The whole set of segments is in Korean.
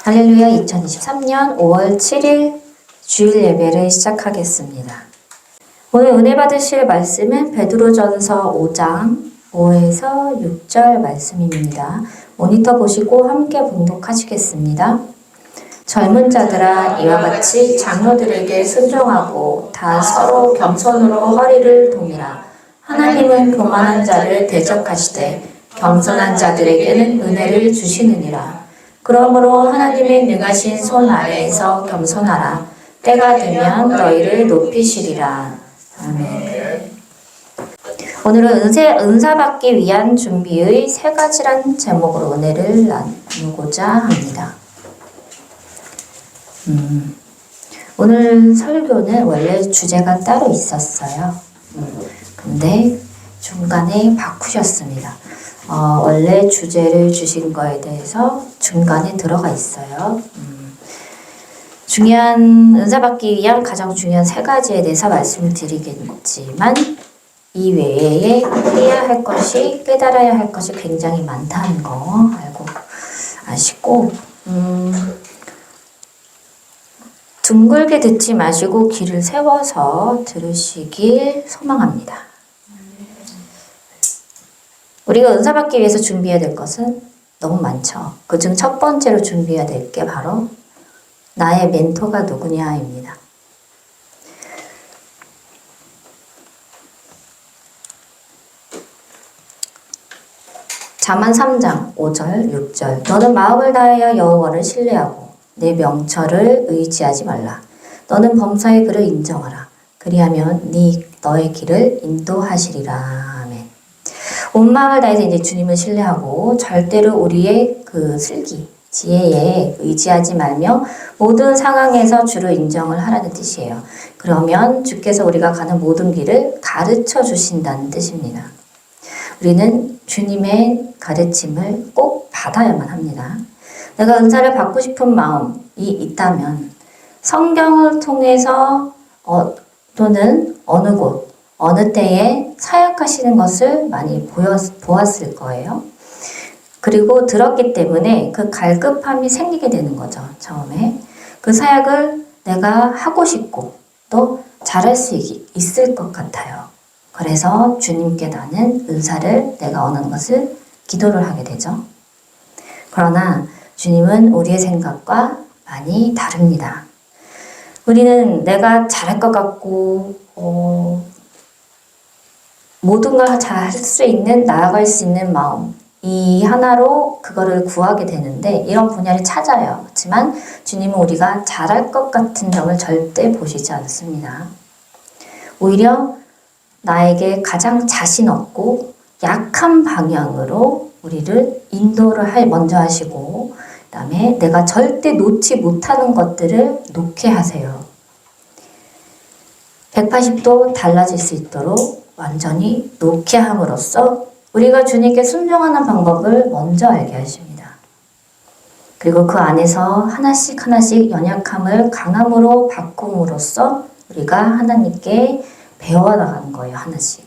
할렐루야. 2023년 5월 7일 주일 예배를 시작하겠습니다. 오늘 은혜 받으실 말씀은 베드로전서 5장 5에서 6절 말씀입니다. 모니터 보시고 함께 봉독하시겠습니다. 젊은 자들아, 이와 같이 장로들에게 순종하고 다 서로 겸손으로 허리를 동이라. 하나님은 교만한 자를 대적하시되 겸손한 자들에게는 은혜를 주시느니라. 그러므로 하나님의 능하신 손 아래에서 겸손하라. 때가 되면 너희를 높이시리라. 아멘. 오늘은 은사 받기 위한 준비의 세 가지란 제목으로 은혜를 나누고자 합니다. 오늘 설교는 원래 주제가 따로 있었어요. 근데 중간에 바꾸셨습니다. 원래 주제를 주신 거에 대해서 중간에 들어가 있어요. 은사 받기 위한 가장 중요한 세 가지에 대해서 말씀을 드리겠지만 이 외에 해야 할 것이, 깨달아야 할 것이 굉장히 많다는 거 알고 아시고 둥글게 듣지 마시고 귀를 세워서 들으시길 소망합니다. 우리가 은사 받기 위해서 준비해야 될 것은 너무 많죠. 그중 첫 번째로 준비해야 될 게 바로 나의 멘토가 누구냐입니다. 잠언 3장 5절 6절 너는 마음을 다하여 여호와를 신뢰하고 내 명철을 의지하지 말라. 너는 범사의 그를 인정하라. 그리하면 너의 길을 인도하시리라. 온 마음을 다해서 이제 주님을 신뢰하고 절대로 우리의 그 슬기, 지혜에 의지하지 말며 모든 상황에서 주를 인정을 하라는 뜻이에요. 그러면 주께서 우리가 가는 모든 길을 가르쳐 주신다는 뜻입니다. 우리는 주님의 가르침을 꼭 받아야만 합니다. 내가 은사를 받고 싶은 마음이 있다면 성경을 통해서 또는 어느 곳, 어느 때에 사역하시는 것을 많이 보았을 거예요. 그리고 들었기 때문에 그 갈급함이 생기게 되는 거죠. 처음에. 그 사역을 내가 하고 싶고 또 잘할 수 있을 것 같아요. 그래서 주님께 나는 은사를 내가 원하는 것을 기도를 하게 되죠. 그러나 주님은 우리의 생각과 많이 다릅니다. 우리는 내가 잘할 것 같고 모든 걸 잘 할 수 있는, 나아갈 수 있는 마음, 이 하나로 그거를 구하게 되는데 이런 분야를 찾아요. 그렇지만 주님은 우리가 잘할 것 같은 점을 절대 보시지 않습니다. 오히려 나에게 가장 자신 없고 약한 방향으로 우리를 인도를 먼저 하시고 그 다음에 내가 절대 놓지 못하는 것들을 놓게 하세요. 180도 달라질 수 있도록 완전히 놓게 함으로써 우리가 주님께 순종하는 방법을 먼저 알게 하십니다. 그리고 그 안에서 하나씩 하나씩 연약함을 강함으로 바꿈으로써 우리가 하나님께 배워나가는 거예요. 하나씩.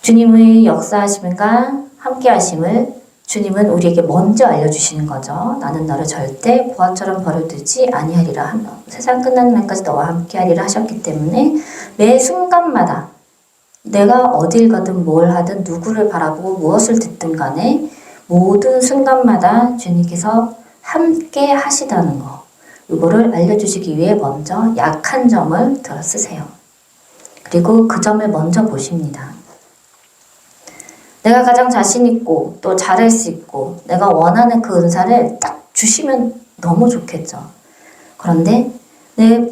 주님의 역사하심과 함께하심을 주님은 우리에게 먼저 알려주시는 거죠. 나는 너를 절대 보아처럼 버려두지 아니하리라. 세상 끝나는 날까지 너와 함께하리라 하셨기 때문에 매 순간마다 내가 어딜 가든 뭘 하든 누구를 바라보고 무엇을 듣든 간에 모든 순간마다 주님께서 함께 하시다는 거, 이거를 알려주시기 위해 먼저 약한 점을 들어 쓰세요. 그리고 그 점을 먼저 보십니다. 내가 가장 자신 있고 또 잘할 수 있고 내가 원하는 그 은사를 딱 주시면 너무 좋겠죠. 그런데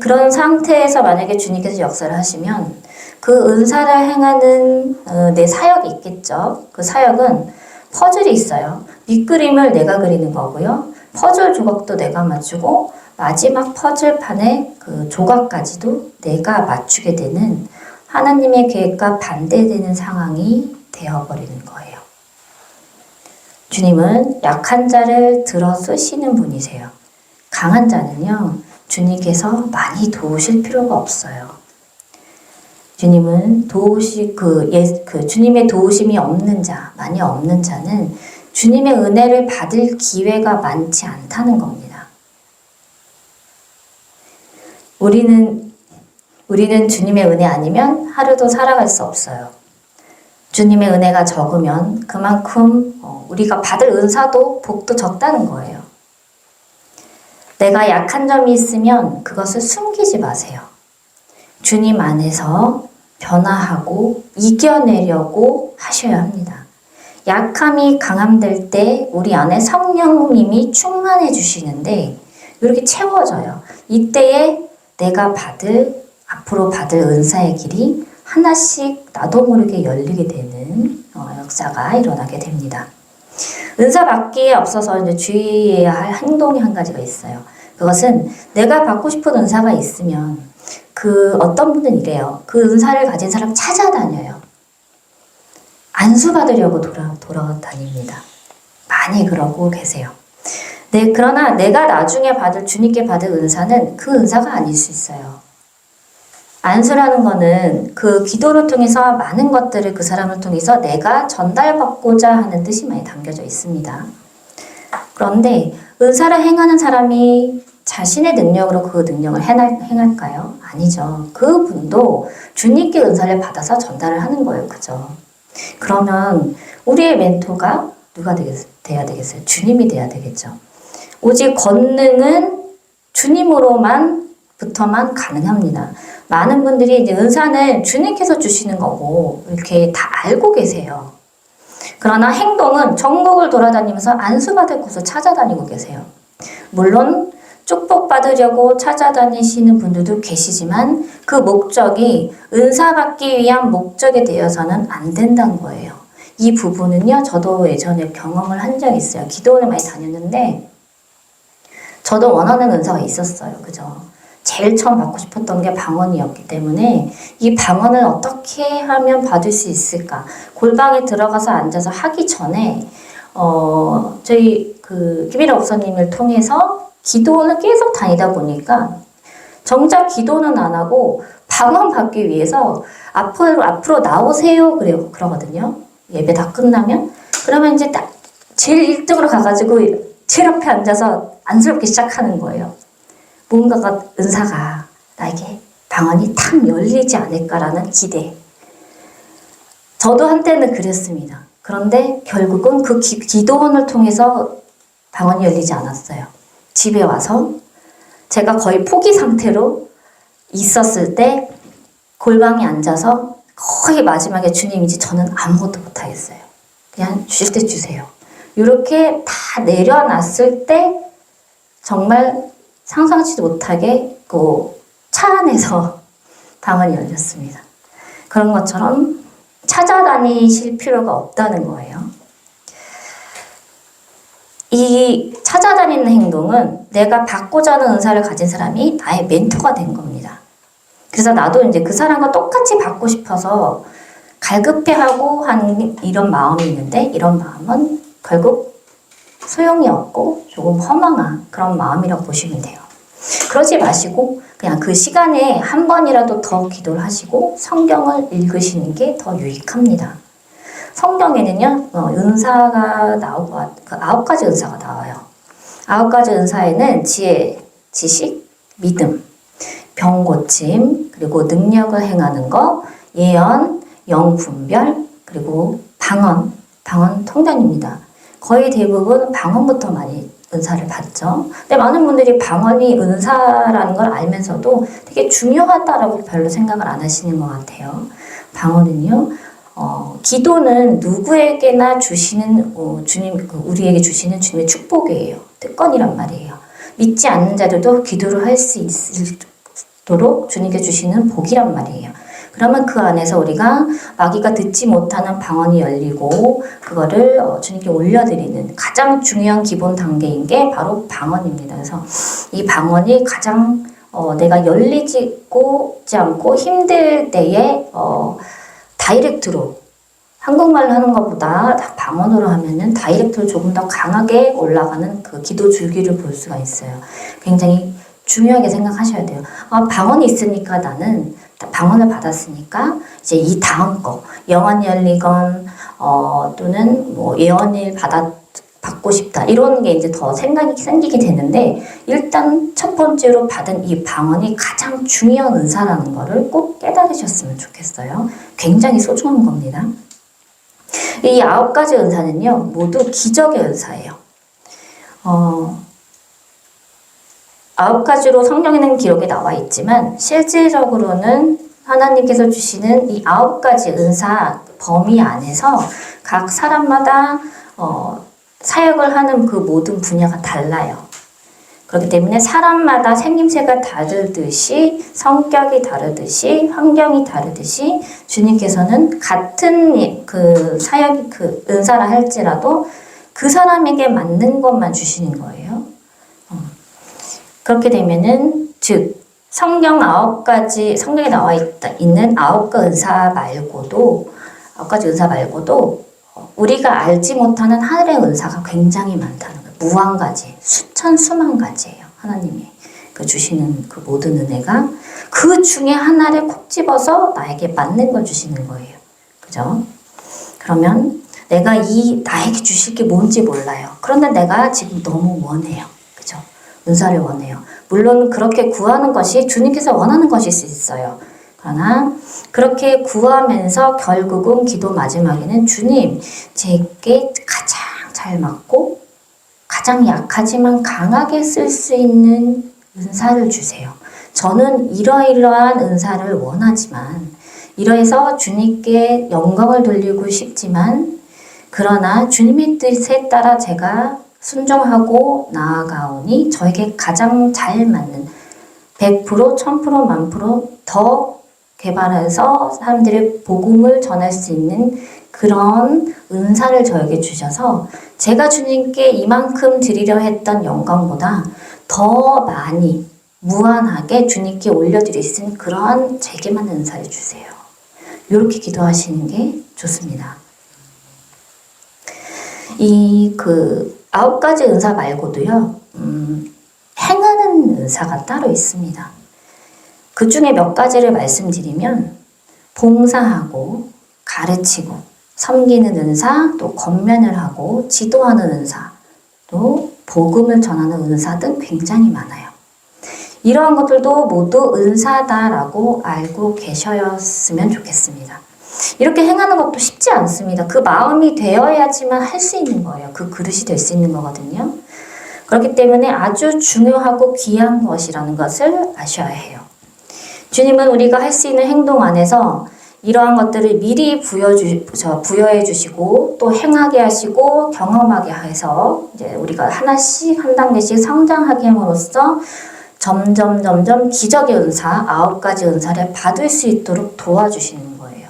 그런 상태에서 만약에 주님께서 역사를 하시면 그 은사를 행하는 내 사역이 있겠죠. 그 사역은 퍼즐이 있어요. 밑그림을 내가 그리는 거고요. 퍼즐 조각도 내가 맞추고 마지막 퍼즐판의 그 조각까지도 내가 맞추게 되는 하나님의 계획과 반대되는 상황이 되어버리는 거예요. 주님은 약한 자를 들어 쓰시는 분이세요. 강한 자는요, 주님께서 많이 도우실 필요가 없어요. 주님은 주님의 도우심이 없는 자, 많이 없는 자는 주님의 은혜를 받을 기회가 많지 않다는 겁니다. 우리는 주님의 은혜 아니면 하루도 살아갈 수 없어요. 주님의 은혜가 적으면 그만큼 우리가 받을 은사도 복도 적다는 거예요. 내가 약한 점이 있으면 그것을 숨기지 마세요. 주님 안에서 변화하고 이겨내려고 하셔야 합니다. 약함이 강함될 때 우리 안에 성령님이 충만해 주시는데 이렇게 채워져요. 이때에 내가 앞으로 받을 은사의 길이 하나씩 나도 모르게 열리게 되는 역사가 일어나게 됩니다. 은사 받기에 앞서서 이제 주의해야 할 행동이 한 가지가 있어요. 그것은 내가 받고 싶은 은사가 있으면 어떤 분은 이래요. 그 은사를 가진 사람 찾아다녀요. 안수받으려고 돌아다닙니다. 많이 그러고 계세요. 네, 그러나 내가 나중에 주님께 받을 은사는 그 은사가 아닐 수 있어요. 안수라는 거는 그 기도를 통해서 많은 것들을 그 사람을 통해서 내가 전달받고자 하는 뜻이 많이 담겨져 있습니다. 그런데 은사를 행하는 사람이 자신의 능력으로 그 능력을 행할까요? 아니죠. 그분도 주님께 은사를 받아서 전달을 하는 거예요. 그죠? 그러면 우리의 멘토가 누가 돼야 되겠어요? 주님이 돼야 되겠죠. 오직 권능은 주님으로부터만 가능합니다. 많은 분들이 이제 은사는 주님께서 주시는 거고 이렇게 다 알고 계세요. 그러나 행동은 전국을 돌아다니면서 안수받을 곳을 찾아다니고 계세요. 물론 축복받으려고 찾아다니시는 분들도 계시지만 그 목적이 은사받기 위한 목적이 되어서는 안 된다는 거예요. 이 부분은요, 저도 예전에 경험을 한 적이 있어요. 기도원을 많이 다녔는데 저도 원하는 은사가 있었어요. 그죠? 제일 처음 받고 싶었던 게 방언이었기 때문에 이 방언을 어떻게 하면 받을 수 있을까? 골방에 들어가서 앉아서 하기 전에 저희 김일아 목사님을 통해서 기도원을 계속 다니다 보니까 정작 기도는 안 하고 방언 받기 위해서 앞으로 나오세요 그러거든요. 예배 다 끝나면 그러면 이제 딱 제일 1등으로 가가지고 제일 앞에 앉아서 안쓰럽게 시작하는 거예요. 뭔가가 은사가 나에게 방언이 탁 열리지 않을까라는 기대. 저도 한때는 그랬습니다. 그런데 결국은 그 기도원을 통해서 방언이 열리지 않았어요. 집에 와서 제가 거의 포기 상태로 있었을 때 골방에 앉아서 거의 마지막에 주님 이제 저는 아무것도 못하겠어요. 그냥 주실 때 주세요. 이렇게 다 내려놨을 때 정말 상상치도 못하게 그 차 안에서 방언이 열렸습니다. 그런 것처럼 찾아다니실 필요가 없다는 거예요. 이 찾아다니는 행동은 내가 받고자 하는 은사를 가진 사람이 나의 멘토가 된 겁니다. 그래서 나도 이제 그 사람과 똑같이 받고 싶어서 갈급해하고 하는 이런 마음이 있는데 이런 마음은 결국 소용이 없고 조금 허망한 그런 마음이라고 보시면 돼요. 그러지 마시고 그냥 그 시간에 한 번이라도 더 기도를 하시고 성경을 읽으시는 게 더 유익합니다. 성경에는요, 은사가 나오고, 9가지 은사가 나와요. 9가지 은사에는 지혜, 지식, 믿음, 병 고침, 그리고 능력을 행하는 거, 예언, 영분별, 그리고 방언 통단입니다. 거의 대부분 방언부터 많이 은사를 받죠. 근데 많은 분들이 방언이 은사라는 걸 알면서도 되게 중요하다라고 별로 생각을 안 하시는 것 같아요. 방언은요, 기도는 누구에게나 주시는 우리에게 주시는 주님의 축복이에요. 특권이란 말이에요. 믿지 않는 자들도 기도를 할 수 있도록 주님께 주시는 복이란 말이에요. 그러면 그 안에서 우리가 마귀가 듣지 못하는 방언이 열리고 그거를 주님께 올려드리는 가장 중요한 기본 단계인 게 바로 방언입니다. 그래서 이 방언이 가장 내가 열리지 않고 힘들 때에 다이렉트로 한국말로 하는 것보다 방언으로 하면은 다이렉트로 조금 더 강하게 올라가는 그 기도 줄기를 볼 수가 있어요. 굉장히 중요하게 생각하셔야 돼요. 방언이 있으니까 나는 방언을 받았으니까 이제 이 다음 거 영안 열리건 또는 뭐 예언을 받고 싶다. 이런 게 이제 더 생각이 생기게 되는데, 일단 첫 번째로 받은 이 방언이 가장 중요한 은사라는 거를 꼭 깨달으셨으면 좋겠어요. 굉장히 소중한 겁니다. 이 9가지 은사는요, 모두 기적의 은사예요. 9가지로 성경에는 기록이 나와 있지만, 실질적으로는 하나님께서 주시는 이 9가지 은사 범위 안에서 각 사람마다 사역을 하는 그 모든 분야가 달라요. 그렇기 때문에 사람마다 생김새가 다르듯이, 성격이 다르듯이, 환경이 다르듯이 주님께서는 같은 그 사역이 그 은사라 할지라도 그 사람에게 맞는 것만 주시는 거예요. 그렇게 되면은 즉 성경에 나와 있는 9가지 은사 말고도 9가지 은사 말고도 우리가 알지 못하는 하늘의 은사가 굉장히 많다는 거예요. 무한 가지, 수천 수만 가지예요. 하나님이 그 주시는 그 모든 은혜가 그 중에 하나를 콕 집어서 나에게 맞는 걸 주시는 거예요. 그죠? 그러면 내가 나에게 주실 게 뭔지 몰라요. 그런데 내가 지금 너무 원해요. 그죠? 은사를 원해요. 물론 그렇게 구하는 것이 주님께서 원하는 것일 수 있어요. 그러나 그렇게 구하면서 결국은 기도 마지막에는 주님, 제게 가장 잘 맞고 가장 약하지만 강하게 쓸 수 있는 은사를 주세요. 저는 이러이러한 은사를 원하지만 이러해서 주님께 영광을 돌리고 싶지만 그러나 주님의 뜻에 따라 제가 순종하고 나아가오니 저에게 가장 잘 맞는 100%, 1000%, 10,000% 더 개발해서 사람들의 복음을 전할 수 있는 그런 은사를 저에게 주셔서 제가 주님께 이만큼 드리려 했던 영광보다 더 많이 무한하게 주님께 올려드릴 수 있는 그러한 제게만 은사를 주세요. 이렇게 기도하시는 게 좋습니다. 이 9가지 은사 말고도요, 행하는 은사가 따로 있습니다. 그 중에 몇 가지를 말씀드리면 봉사하고 가르치고 섬기는 은사, 또 권면을 하고 지도하는 은사, 또 복음을 전하는 은사 등 굉장히 많아요. 이러한 것들도 모두 은사다라고 알고 계셨으면 좋겠습니다. 이렇게 행하는 것도 쉽지 않습니다. 그 마음이 되어야지만 할 수 있는 거예요. 그 그릇이 될 수 있는 거거든요. 그렇기 때문에 아주 중요하고 귀한 것이라는 것을 아셔야 해요. 주님은 우리가 할 수 있는 행동 안에서 이러한 것들을 미리 부여해 주시고 또 행하게 하시고 경험하게 해서 이제 우리가 하나씩 한 단계씩 성장하게 함으로써 점점 기적의 은사, 9가지 은사를 받을 수 있도록 도와주시는 거예요.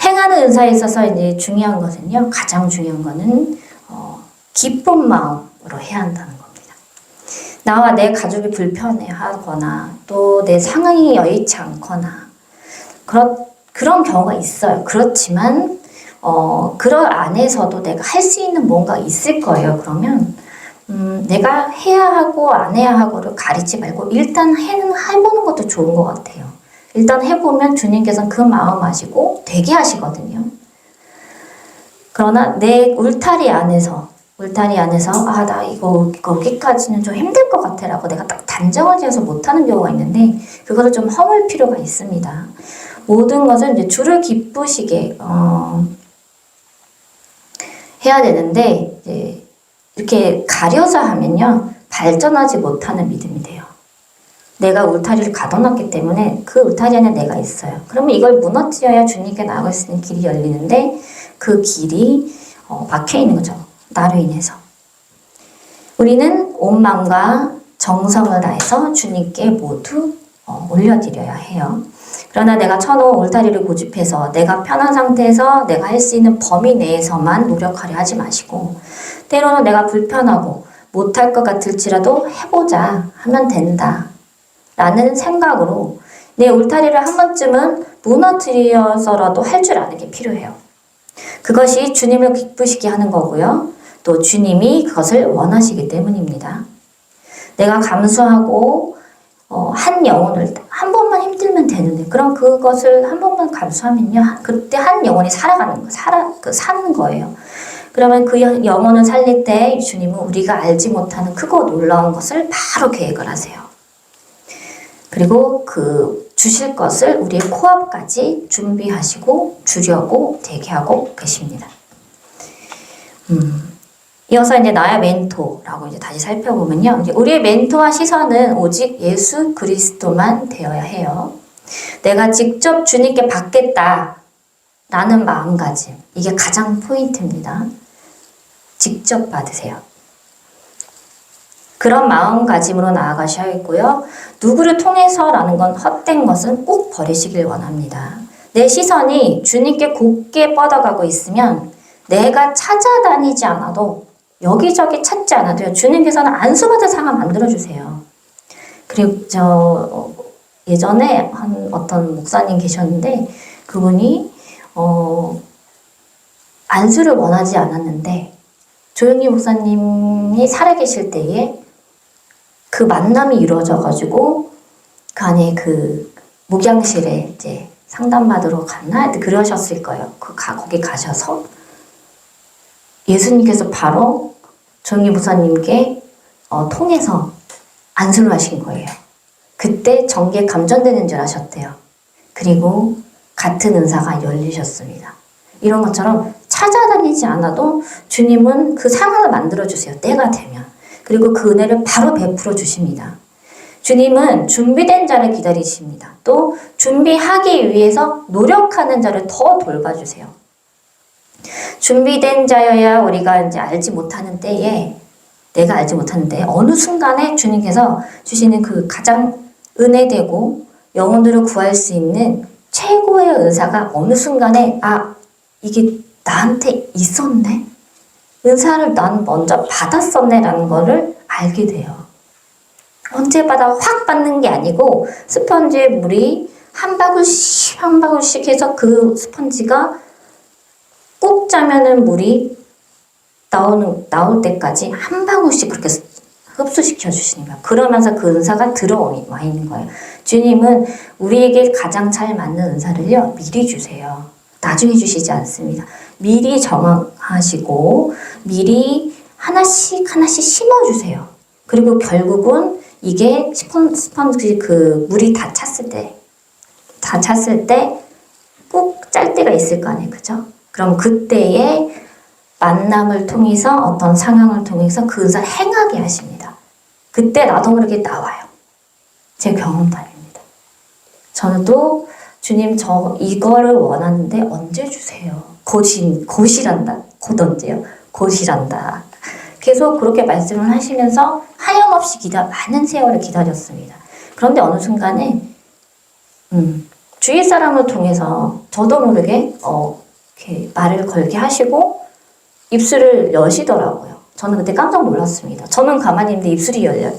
행하는 은사에 있어서 이제 중요한 것은요, 가장 중요한 것은 기쁜 마음으로 해야 한다는 겁니다. 나와 내 가족이 불편해하거나 또 내 상황이 여의치 않거나 그런 경우가 있어요. 그렇지만 그런 안에서도 내가 할 수 있는 뭔가 있을 거예요. 그러면 내가 해야 하고 안 해야 하고를 가리지 말고 일단 해보는 것도 좋은 것 같아요. 일단 해보면 주님께서는 그 마음 아시고 되게 하시거든요. 그러나 내 울타리 안에서 나 이거 여기까지는 좀 힘들 것 같아 라고 내가 딱 단정을 지어서 못하는 경우가 있는데 그거를 좀 허물 필요가 있습니다. 모든 것은 이제 주를 기쁘시게 해야 되는데 이제 이렇게 가려서 하면요 발전하지 못하는 믿음이 돼요. 내가 울타리를 가둬놨기 때문에 그 울타리 안에 내가 있어요. 그러면 이걸 무너뜨려야 주님께 나아갈 수 있는 길이 열리는데 그 길이 막혀 있는 거죠. 나로 인해서. 우리는 온 마음과 정성을 다해서 주님께 모두 올려드려야 해요. 그러나 내가 쳐놓은 울타리를 고집해서 내가 편한 상태에서 내가 할 수 있는 범위 내에서만 노력하려 하지 마시고 때로는 내가 불편하고 못할 것 같을지라도 해보자 하면 된다 라는 생각으로 내 울타리를 한 번쯤은 무너뜨려서라도 할 줄 아는 게 필요해요. 그것이 주님을 기쁘시게 하는 거고요. 또 주님이 그것을 원하시기 때문입니다. 내가 감수하고 한 영혼을 한 번만 힘들면 되는데 그럼 그것을 한 번만 감수하면요 그때 한 영혼이 살아가는 거 사는 거예요. 그러면 그 영혼을 살릴 때 주님은 우리가 알지 못하는 크고 놀라운 것을 바로 계획을 하세요. 그리고 그 주실 것을 우리의 코앞까지 준비하시고 주려고 대기하고 계십니다. 이어서 이제 나의 멘토라고 이제 다시 살펴보면요. 이제 우리의 멘토와 시선은 오직 예수 그리스도만 되어야 해요. 내가 직접 주님께 받겠다 라는 마음가짐. 이게 가장 포인트입니다. 직접 받으세요. 그런 마음가짐으로 나아가셔야겠고요. 누구를 통해서라는 건 헛된 것은 꼭 버리시길 원합니다. 내 시선이 주님께 곧게 뻗어가고 있으면 내가 찾아다니지 않아도 여기저기 찾지 않아도요. 주님께서는 안수받을 상황 만들어주세요. 그리고 예전에 한 어떤 목사님 계셨는데 그분이 안수를 원하지 않았는데 조영희 목사님이 살아계실 때에 그 만남이 이루어져가지고 그 안에 그 목양실에 이제 상담받으러 갔나? 그러셨을 거예요. 거기 가셔서 예수님께서 바로 조영희 목사님께 통해서 안수를 하신 거예요. 그때 전기에 감전되는 줄 아셨대요. 그리고 같은 은사가 열리셨습니다. 이런 것처럼 찾아다니지 않아도 주님은 그 상황을 만들어주세요. 때가 되면. 그리고 그 은혜를 바로 베풀어 주십니다. 주님은 준비된 자를 기다리십니다. 또 준비하기 위해서 노력하는 자를 더 돌봐주세요. 준비된 자여야 우리가 이제 알지 못하는 때에 내가 알지 못하는 때에 어느 순간에 주님께서 주시는 그 가장 은혜되고 영혼들을 구할 수 있는 최고의 은사가 어느 순간에 이게 나한테 있었네? 은사를 난 먼저 받았었네 라는 거를 알게 돼요. 언제 받아 확 받는 게 아니고 스펀지에 물이 한 바구씩 한 바구씩 해서 그 스펀지가 꾹 짜면은 물이 나올 때까지 한 방울씩 그렇게 흡수시켜 주시는 거예요. 그러면서 그 은사가 들어와 있는 거예요. 주님은 우리에게 가장 잘 맞는 은사를요, 미리 주세요. 나중에 주시지 않습니다. 미리 정하시고, 미리 하나씩 심어주세요. 그리고 결국은 이게 스펀지 그 물이 다 찼을 때 꾹 짤 때가 있을 거 아니에요. 그죠? 그럼 그때에 만남을 통해서 어떤 상황을 통해서 그 은사를 행하게 하십니다. 그때 나도 모르게 나와요. 제 경험담입니다. 저는 또 주님 저 이거를 원하는데 언제 주세요? 곧이란다. 곧 언제요? 곧이란다. 계속 그렇게 말씀을 하시면서 하염없이 많은 세월을 기다렸습니다. 그런데 어느 순간에 주위 사람을 통해서 저도 모르게 이렇게 말을 걸게 하시고 입술을 여시더라고요. 저는 그때 깜짝 놀랐습니다. 저는 가만히 있는데 입술이 열려요.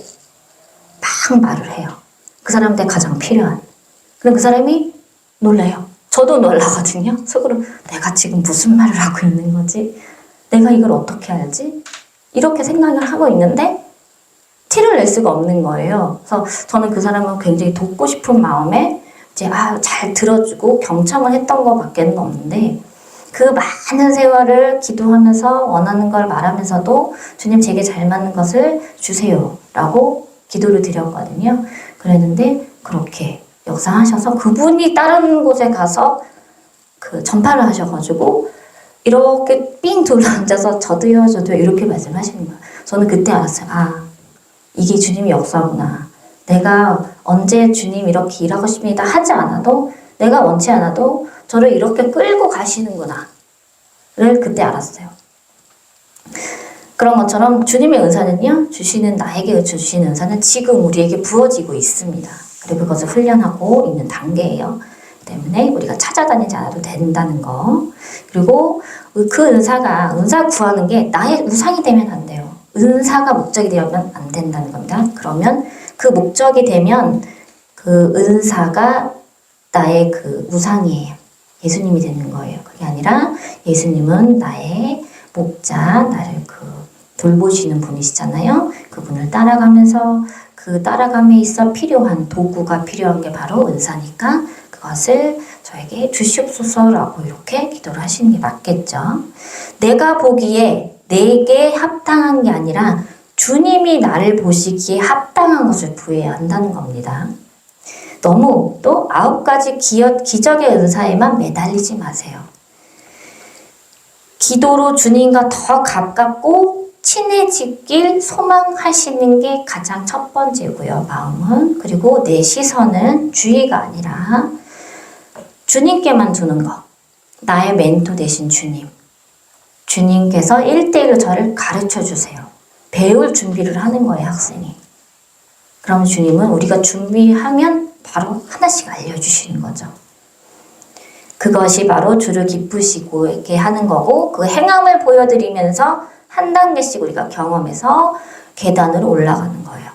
막 말을 해요. 그 사람한테 가장 필요한. 그럼 그 사람이 놀라요. 저도 놀라거든요. 속으로 내가 지금 무슨 말을 하고 있는 거지? 내가 이걸 어떻게 알지? 이렇게 생각을 하고 있는데 티를 낼 수가 없는 거예요. 그래서 저는 그 사람을 굉장히 돕고 싶은 마음에 이제 잘 들어주고 경청을 했던 것밖에는 없는데 그 많은 세월을 기도하면서 원하는 걸 말하면서도 주님 제게 잘 맞는 것을 주세요 라고 기도를 드렸거든요. 그랬는데 그렇게 역사하셔서 그분이 다른 곳에 가서 그 전파를 하셔가지고 이렇게 삥 둘러앉아서 저도요 이렇게 말씀하시는 거예요. 저는 그때 알았어요. 이게 주님의 역사구나. 내가 언제 주님 이렇게 일하고 싶습니다 하지 않아도 내가 원치 않아도 저를 이렇게 끌고 가시는구나 를 그때 알았어요. 그런 것처럼 주님의 은사는요, 나에게 주시는 은사는 지금 우리에게 부어지고 있습니다. 그리고 그것을 훈련하고 있는 단계예요. 때문에 우리가 찾아다니지 않아도 된다는 거. 그리고 그 은사 구하는 게 나의 우상이 되면 안 돼요. 은사가 목적이 되면 안 된다는 겁니다. 그러면 그 목적이 되면 그 은사가 나의 그 우상이에요. 예수님이 되는 거예요. 그게 아니라 예수님은 나의 목자, 나를 돌보시는 분이시잖아요. 그분을 따라가면서 그 따라감에 있어 필요한 도구가 필요한 게 바로 은사니까 그것을 저에게 주시옵소서라고 이렇게 기도를 하시는 게 맞겠죠. 내가 보기에 내게 합당한 게 아니라 주님이 나를 보시기에 합당한 것을 구해야 한다는 겁니다. 너무 또 9가지 기적의 은사에만 매달리지 마세요. 기도로 주님과 더 가깝고 친해지길 소망하시는 게 가장 첫 번째고요. 마음은. 그리고 내 시선은 주의가 아니라 주님께만 두는 것. 나의 멘토 되신 주님. 주님께서 1대1로 저를 가르쳐 주세요. 배울 준비를 하는 거예요, 학생이. 그럼 주님은 우리가 준비하면 바로 하나씩 알려주시는 거죠. 그것이 바로 주를 기쁘시고 이렇게 하는 거고, 그 행함을 보여드리면서 한 단계씩 우리가 경험해서 계단으로 올라가는 거예요.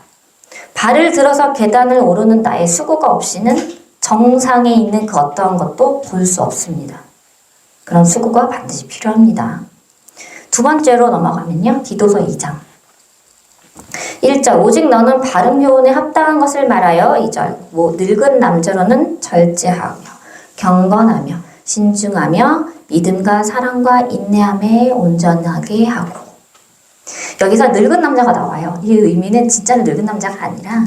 발을 들어서 계단을 오르는 나의 수고가 없이는 정상에 있는 그 어떠한 것도 볼 수 없습니다. 그런 수고가 반드시 필요합니다. 두 번째로 넘어가면요. 디도서 2장. 1절 오직 너는 바른 교훈에 합당한 것을 말하여 2절 늙은 남자로는 절제하며 경건하며 신중하며 믿음과 사랑과 인내함에 온전하게 하고. 여기서 늙은 남자가 나와요. 이 의미는 진짜로 늙은 남자가 아니라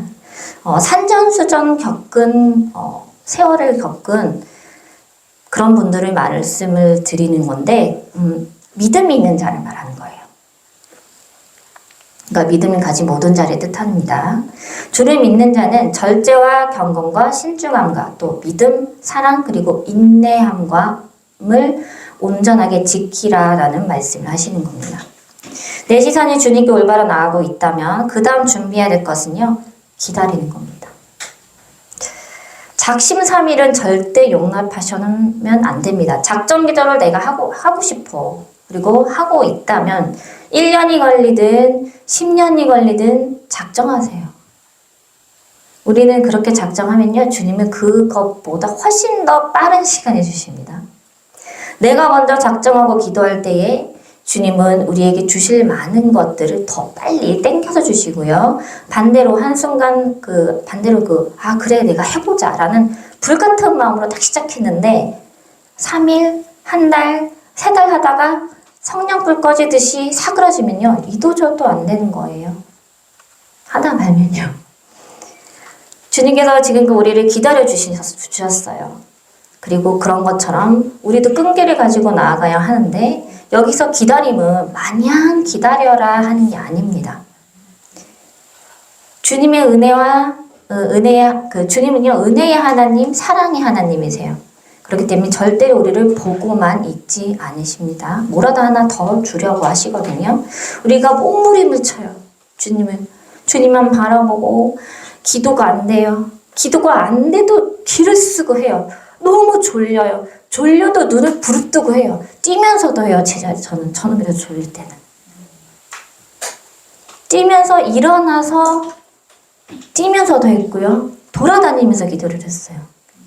산전수전 겪은 세월을 겪은 그런 분들의 말씀을 드리는 건데 믿음이 있는 자를 말하는 거예요. 그러니까 믿음을 가진 모든 자를 뜻합니다. 주를 믿는 자는 절제와 경건과 신중함과 또 믿음, 사랑 그리고 인내함을 온전하게 지키라라는 말씀을 하시는 겁니다. 내 시선이 주님께 올바로 나가고 있다면 그 다음 준비해야 될 것은요. 기다리는 겁니다. 작심삼일은 절대 용납하시면 안 됩니다. 작전 기도를 내가 하고 싶어. 그리고 하고 있다면 1년이 걸리든 10년이 걸리든 작정하세요. 우리는 그렇게 작정하면요. 주님은 그것보다 훨씬 더 빠른 시간을 주십니다. 내가 먼저 작정하고 기도할 때에 주님은 우리에게 주실 많은 것들을 더 빨리 땡겨서 주시고요. 반대로 한순간 그래 내가 해보자 라는 불같은 마음으로 딱 시작했는데 3일, 한 달, 3달 하다가 성냥불 꺼지듯이 사그라지면요. 이도저도 안 되는 거예요. 하다 말면요. 주님께서 지금 우리를 기다려 주셨어요. 그리고 그런 것처럼 우리도 끈기를 가지고 나아가야 하는데 여기서 기다림은 마냥 기다려라 하는 게 아닙니다. 주님의 주님은요, 은혜의 하나님, 사랑의 하나님이세요. 그렇기 때문에 절대로 우리를 보고만 있지 않으십니다. 뭐라도 하나 더 주려고 하시거든요. 우리가 몸부림을 쳐요. 주님만 바라보고 기도가 안 돼요. 기도가 안 돼도 귀를 쓰고 해요. 너무 졸려요. 졸려도 눈을 부릅뜨고 해요. 뛰면서도 해요. 저는 그래서 졸릴 때는. 뛰면서 일어나서 뛰면서도 했고요. 돌아다니면서 기도를 했어요.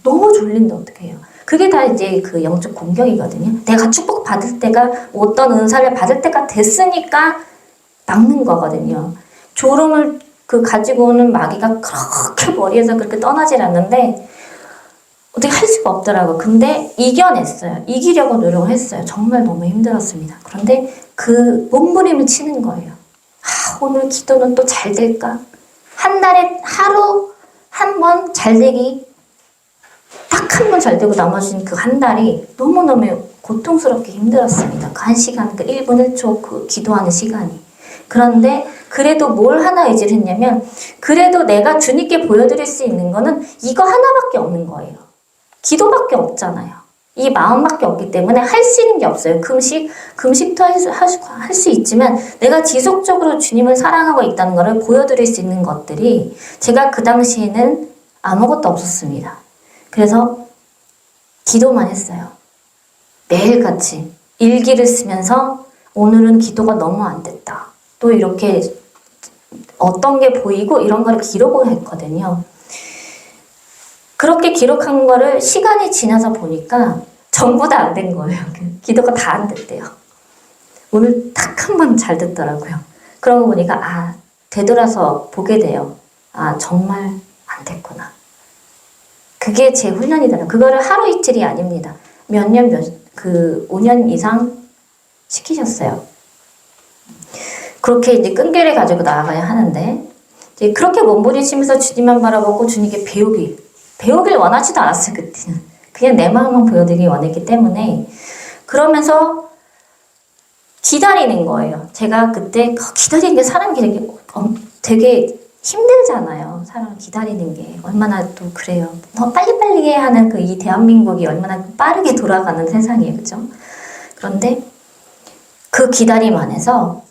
너무 졸린데 어떻게 해요? 그게 다 이제 그 영적 공격이거든요. 내가 축복 받을 때가 어떤 은사를 받을 때가 됐으니까 막는 거거든요. 졸음을 가지고 오는 마귀가 그렇게 머리에서 그렇게 떠나질 않는데 어떻게 할 수가 없더라고요. 근데 이겨냈어요. 이기려고 노력을 했어요. 정말 너무 힘들었습니다. 그런데 그 몸부림을 치는 거예요. 오늘 기도는 또 잘 될까? 한 달에 하루 한 번 잘 되기 딱 한 번 잘 되고 나머지는 그 한 달이 너무너무 고통스럽게 힘들었습니다. 그 1시간, 그 1분 1초 그 기도하는 시간이. 그런데 그래도 뭘 하나 의지를 했냐면 그래도 내가 주님께 보여드릴 수 있는 거는 이거 하나밖에 없는 거예요. 기도밖에 없잖아요. 이 마음밖에 없기 때문에 할 수 있는 게 없어요. 금식도 할 수 있지만 내가 지속적으로 주님을 사랑하고 있다는 것을 보여드릴 수 있는 것들이 제가 그 당시에는 아무것도 없었습니다. 그래서 기도만 했어요. 매일같이 일기를 쓰면서 오늘은 기도가 너무 안 됐다. 또 이렇게 어떤 게 보이고 이런 거를 기록을 했거든요. 그렇게 기록한 거를 시간이 지나서 보니까 전부 다 안 된 거예요. 기도가 다 안 됐대요. 오늘 딱 한 번 잘 됐더라고요. 그러고 보니까 되돌아서 보게 돼요. 정말 안 됐구나. 그 그게 제 훈련이더라고요. 그거를 하루 이틀이 아닙니다. 몇 년, 5년 이상 시키셨어요. 그렇게 이제 끈기를 가지고 나아가야 하는데, 이제 그렇게 몸부림치면서 주님만 바라보고 주님께 배우길 원하지도 않았어요, 그때는. 그냥 내 마음만 보여드리기 원했기 때문에. 그러면서 기다리는 거예요. 제가 그때 기다리는 게 사람 되게 힘들잖아요. 사람 기다리는 게. 얼마나 또 그래요. 더 빨리빨리 해야 하는 이 대한민국이 얼마나 빠르게 돌아가는 세상이에요. 그죠? 그런데 그 기다림 안에서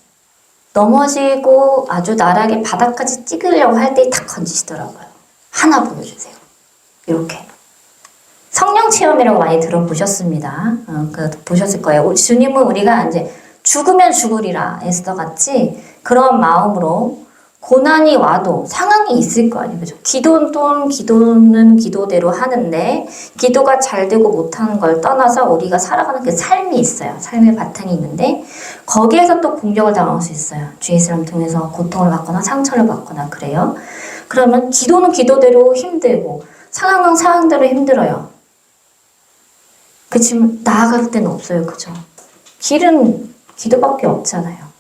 넘어지고 아주 나락의 바닥까지 찍으려고 할 때 탁 건지시더라고요. 하나 보여주세요. 이렇게. 성령 체험이라고 많이 들어보셨습니다. 보셨을 거예요. 주님은 우리가 이제 죽으면 죽으리라 에스더 같이 그런 마음으로 고난이 와도 상황이 있을 거 아니에요. 그죠? 기도는 기도대로 하는데 기도가 잘 되고 못하는 걸 떠나서 우리가 살아가는 그 삶이 있어요. 삶의 바탕이 있는데 거기에서 또 공격을 당할 수 있어요. 주의 사람 통해서 고통을 받거나 상처를 받거나 그래요. 그러면 기도는 기도대로 힘들고 상황은 상황대로 힘들어요. 그치만 나아갈 데는 없어요. 그죠? 길은 기도밖에 없잖아요.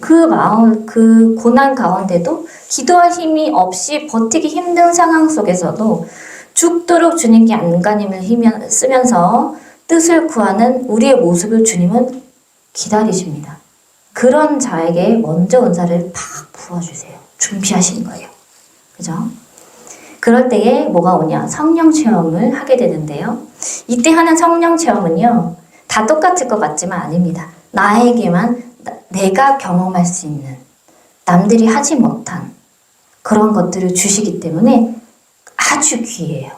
그 마음, 그 고난 가운데도 기도할 힘이 없이 버티기 힘든 상황 속에서도 죽도록 주님께 안간힘을 쓰면서 뜻을 구하는 우리의 모습을 주님은 기다리십니다. 그런 자에게 먼저 은사를 팍 부어주세요. 준비하시는 거예요. 그죠? 그럴 때에 뭐가 오냐? 성령 체험을 하게 되는데요. 이때 하는 성령 체험은요. 다 똑같을 것 같지만 아닙니다. 나에게만 내가 경험할 수 있는 남들이 하지 못한 그런 것들을 주시기 때문에 아주 귀해요.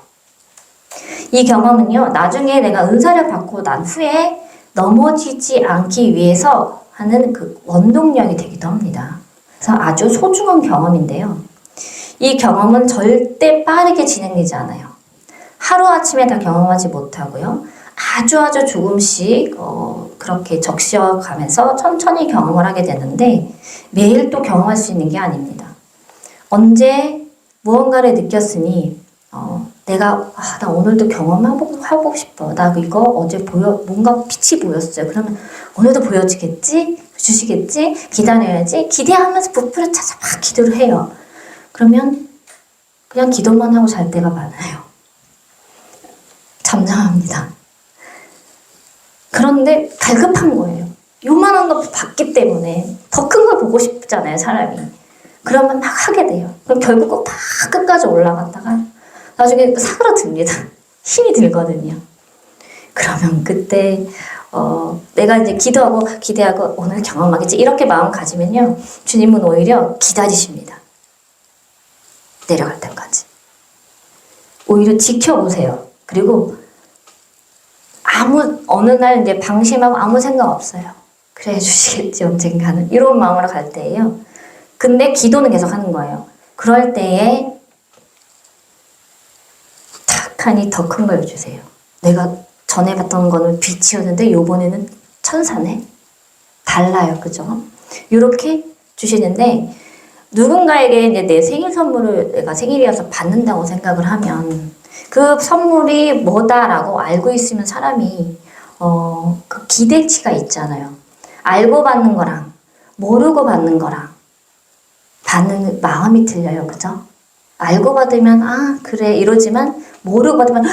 이 경험은요. 나중에 내가 은사를 받고 난 후에 넘어지지 않기 위해서 하는 그 원동력이 되기도 합니다. 그래서 아주 소중한 경험인데요. 이 경험은 절대 빠르게 진행되지 않아요. 하루아침에 다 경험하지 못하고요. 아주 조금씩 그렇게 적셔가면서 천천히 경험을 하게 되는데 매일 또 경험할 수 있는 게 아닙니다. 언제 무언가를 느꼈으니 나 오늘도 경험하고 싶어. 나 이거 어제 뭔가 빛이 보였어요. 그러면 오늘도 보여주겠지? 주시겠지? 기다려야지? 기대하면서 부풀어 찾아 막 기도를 해요. 그러면 그냥 기도만 하고 잘 때가 많아요. 잠잠합니다. 그런데 갈급한 거예요. 요만한 거 봤기 때문에 더 큰 걸 보고 싶잖아요, 사람이. 그러면 막 하게 돼요. 그럼 결국 다 끝까지 올라갔다가 나중에 사그라듭니다. 힘이 들거든요. 그러면 그때 내가 이제 기대하고 오늘 경험하겠지 이렇게 마음 가지면요. 주님은 오히려 기다리십니다. 내려갈 때까지. 오히려 지켜보세요. 그리고 어느 날 이제 방심하고 아무 생각 없어요. 그래 주시겠지 언젠가는. 이런 마음으로 갈 때예요. 근데 기도는 계속 하는 거예요. 그럴 때에 탁하니 더 큰 걸 주세요. 내가 전에 봤던 거는 빛이었는데 요번에는 천사네? 달라요. 그죠? 이렇게 주시는데 누군가에게 이제 내 생일 선물을 내가 생일이어서 받는다고 생각을 하면 그 선물이 뭐다라고 알고 있으면 사람이 그 기대치가 있잖아요. 알고 받는 거랑 모르고 받는 거랑 받는 마음이 틀려요. 그죠? 알고 받으면 그래 이러지만 모르고 받으면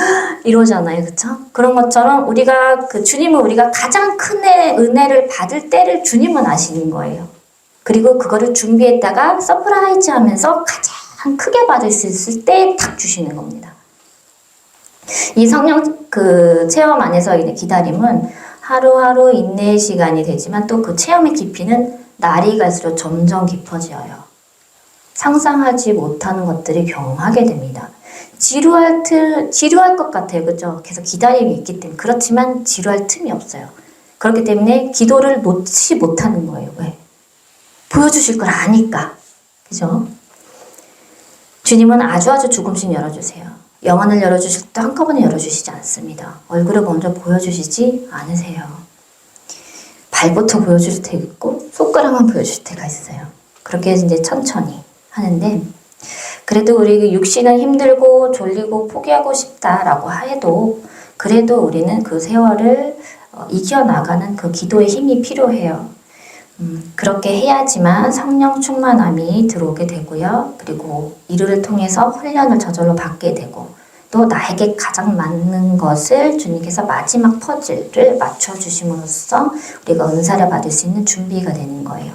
이러잖아요. 그쵸? 그런 것처럼 주님은 우리가 가장 큰 은혜를 받을 때를 주님은 아시는 거예요. 그리고 그거를 준비했다가 서프라이즈 하면서 가장 크게 받을 수 있을 때 탁 주시는 겁니다. 이 성령 체험 안에서 기다림은 하루하루 인내의 시간이 되지만 또 그 체험의 깊이는 날이 갈수록 점점 깊어져요. 상상하지 못하는 것들을 경험하게 됩니다. 지루할 것 같아요. 그죠? 계속 기다림이 있기 때문에. 그렇지만 지루할 틈이 없어요. 그렇기 때문에 기도를 놓지 못하는 거예요. 왜? 보여주실 걸 아니까. 그죠? 주님은 아주 조금씩 열어주세요. 영안을 열어주실 때 한꺼번에 열어주시지 않습니다. 얼굴을 먼저 보여주시지 않으세요. 발부터 보여주실 때 있고 손가락만 보여주실 때가 있어요. 그렇게 이제 천천히 하는데 그래도 우리 그 육신은 힘들고 졸리고 포기하고 싶다라고 해도 그래도 우리는 그 세월을 이겨나가는 그 기도의 힘이 필요해요. 그렇게 해야지만 성령 충만함이 들어오게 되고요. 그리고 이를 통해서 훈련을 저절로 받게 되고 또 나에게 가장 맞는 것을 주님께서 마지막 퍼즐을 맞춰주심으로써 우리가 은사를 받을 수 있는 준비가 되는 거예요.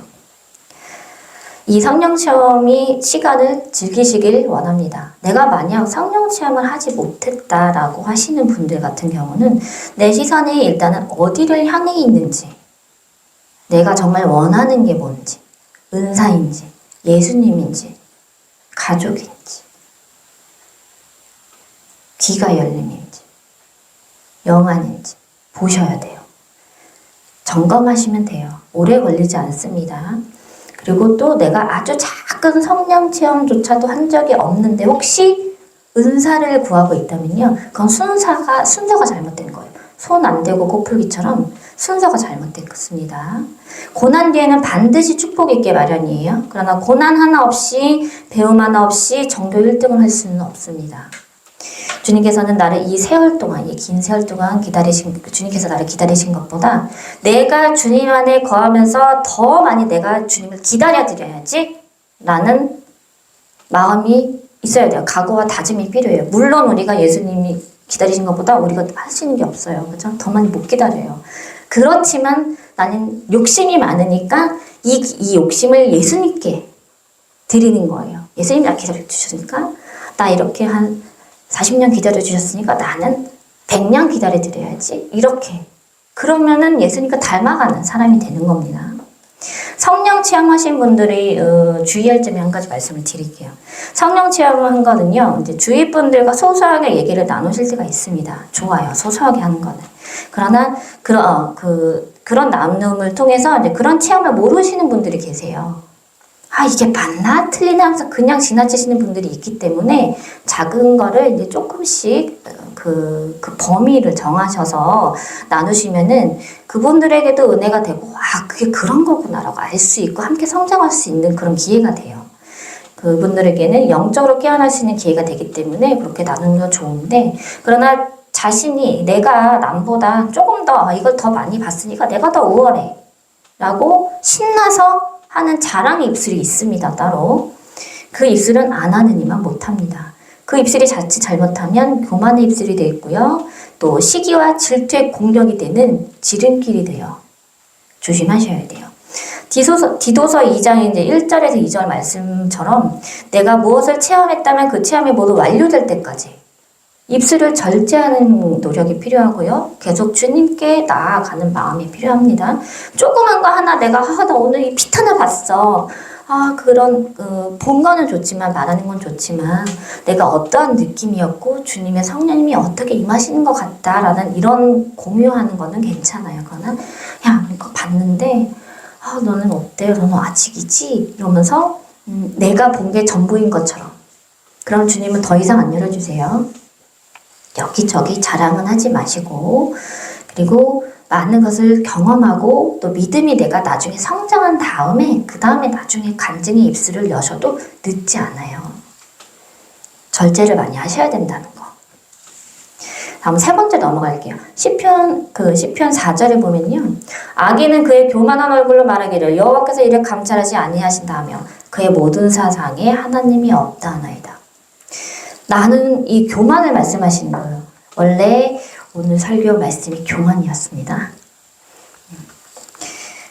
이 성령 체험이 시간을 즐기시길 원합니다. 내가 만약 성령 체험을 하지 못했다라고 하시는 분들 같은 경우는 내 시선이 일단은 어디를 향해 있는지, 내가 정말 원하는 게 뭔지, 은사인지, 예수님인지, 가족인지, 귀가 열림인지, 영안인지 보셔야 돼요. 점검하시면 돼요. 오래 걸리지 않습니다. 그리고 또 내가 아주 작은 성령 체험조차도 한 적이 없는데 혹시 은사를 구하고 있다면요. 그건 순서가 잘못된 거예요. 손 안 대고 코풀기처럼 순서가 잘못됐습니다. 고난 뒤에는 반드시 축복이 있게 마련이에요. 그러나 고난 하나 없이 배움 하나 없이 정교 1등을 할 수는 없습니다. 주님께서는 나를 이 세월 동안, 이 긴 세월 동안 주님께서 나를 기다리신 것보다 내가 주님 안에 거하면서 더 많이 내가 주님을 기다려드려야지 라는 마음이 있어야 돼요. 각오와 다짐이 필요해요. 물론 우리가 예수님이 기다리신 것보다 우리가 할 수 있는 게 없어요. 그죠? 더 많이 못 기다려요. 그렇지만 나는 욕심이 많으니까 이 욕심을 예수님께 드리는 거예요. 예수님이 나 기다려주셨으니까 나 이렇게 한 40년 기다려주셨으니까 나는 100년 기다려드려야지. 이렇게. 그러면은 예수님과 닮아가는 사람이 되는 겁니다. 성령 체험하신 분들이 주의할 점이 한 가지 말씀을 드릴게요. 성령 체험을 한 거는요, 이제 주위 분들과 소소하게 얘기를 나누실 때가 있습니다. 좋아요. 소소하게 하는 거는. 그러나 그런 나눔을 통해서 이제 그런 체험을 모르시는 분들이 계세요. 아, 이게 맞나? 틀리나? 하면서 그냥 지나치시는 분들이 있기 때문에 작은 거를 이제 조금씩 그 범위를 정하셔서 나누시면은 그분들에게도 은혜가 되고, 아, 그게 그런 거구나라고 알 수 있고 함께 성장할 수 있는 그런 기회가 돼요. 그분들에게는 영적으로 깨어날 수 있는 기회가 되기 때문에 그렇게 나누면 좋은데, 그러나 자신이 내가 남보다 조금 더 이걸 더 많이 봤으니까 내가 더 우월해 라고 신나서 하는 자랑의 입술이 있습니다. 따로. 그 입술은 안 하는 이만 못합니다. 그 입술이 자칫 잘못하면 교만의 입술이 되고요. 또 시기와 질투의 공격이 되는 지름길이 돼요. 조심하셔야 돼요. 디도서 2장 이제 1절에서 2절 말씀처럼 내가 무엇을 체험했다면 그 체험이 모두 완료될 때까지 입술을 절제하는 노력이 필요하고요. 계속 주님께 나아가는 마음이 필요합니다. 조그만 거 하나 내가 나 오늘 이 빛 하나 봤어. 그런 본 거는 좋지만 말하는 건 좋지만 내가 어떠한 느낌이었고 주님의 성령님이 어떻게 임하시는 것 같다라는 이런 공유하는 거는 괜찮아요. 그러나 야 이거 봤는데 너는 어때요? 너는 아직이지? 이러면서 내가 본 게 전부인 것처럼. 그럼 주님은 더 이상 안 열어주세요. 여기저기 자랑은 하지 마시고, 그리고 많은 것을 경험하고 또 믿음이 내가 나중에 성장한 다음에 그 다음에 나중에 간증의 입술을 여셔도 늦지 않아요. 절제를 많이 하셔야 된다는 거. 다음 세 번째 넘어갈게요. 시편 4절에 보면요. 악인은 그의 교만한 얼굴로 말하기를 여호와께서 이를 감찰하지 아니하신다며 그의 모든 사상에 하나님이 없다 하나이다. 나는 이 교만을 말씀하시는 거예요. 원래 오늘 설교 말씀이 교만이었습니다.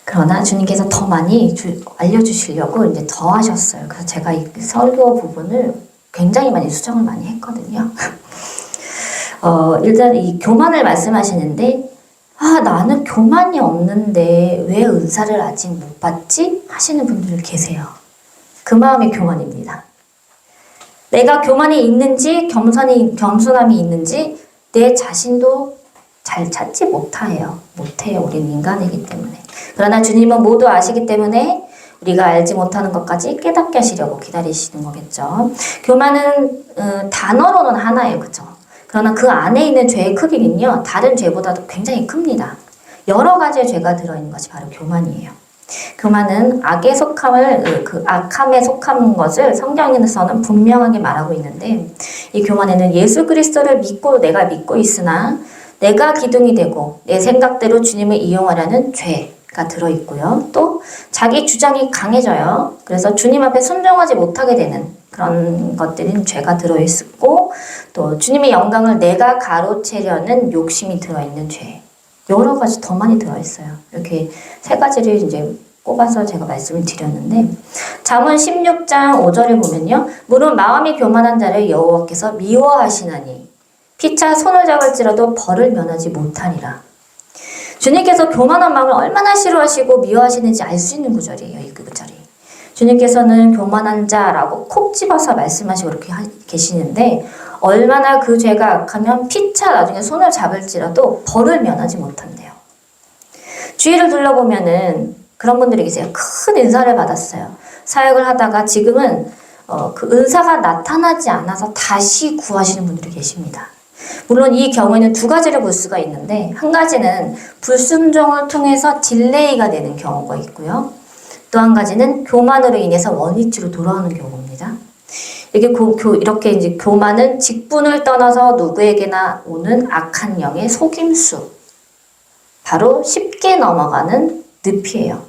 그러나 주님께서 더 많이 알려주시려고 이제 더 하셨어요. 그래서 제가 이 설교 부분을 굉장히 많이 수정을 많이 했거든요. 일단 이 교만을 말씀하시는데, 나는 교만이 없는데 왜 은사를 아직 못 받지? 하시는 분들 계세요. 그 마음이 교만입니다. 내가 교만이 있는지 겸손함이 있는지 내 자신도 잘 찾지 못해요. 우리는 인간이기 때문에. 그러나 주님은 모두 아시기 때문에 우리가 알지 못하는 것까지 깨닫게 하시려고 기다리시는 거겠죠. 교만은 단어로는 하나예요. 그죠? 그러나 그 안에 있는 죄의 크기는요. 다른 죄보다도 굉장히 큽니다. 여러 가지의 죄가 들어있는 것이 바로 교만이에요. 교만은 악에 속함을, 그 악함에 속한 것을 성경에서는 분명하게 말하고 있는데, 이 교만에는 예수 그리스도를 믿고 내가 믿고 있으나 내가 기둥이 되고 내 생각대로 주님을 이용하려는 죄가 들어있고요. 또 자기 주장이 강해져요. 그래서 주님 앞에 순종하지 못하게 되는 그런 것들인 죄가 들어있고, 또 주님의 영광을 내가 가로채려는 욕심이 들어있는 죄. 여러 가지 더 많이 들어있어요. 이렇게 세 가지를 이제 꼽아서 제가 말씀을 드렸는데, 잠언 16장 5절에 보면요. 물론 마음이 교만한 자를 여호와께서 미워하시나니 피차 손을 잡을지라도 벌을 면하지 못하니라. 주님께서 교만한 마음을 얼마나 싫어하시고 미워하시는지 알 수 있는 구절이에요. 이 구절이. 주님께서는 교만한 자라고 콕 집어서 말씀하시고 이렇게 계시는데, 얼마나 그 죄가 악하면 피차 나중에 손을 잡을지라도 벌을 면하지 못한대요. 주위를 둘러보면은 그런 분들이 계세요. 큰 은사를 받았어요. 사역을 하다가 지금은 그 은사가 나타나지 않아서 다시 구하시는 분들이 계십니다. 물론 이 경우에는 두 가지를 볼 수가 있는데, 한 가지는 불순종을 통해서 딜레이가 되는 경우가 있고요. 또 한 가지는 교만으로 인해서 원위치로 돌아오는 경우입니다. 이렇게 이제 교만은 직분을 떠나서 누구에게나 오는 악한 영의 속임수. 바로 쉽게 넘어가는 늪이에요.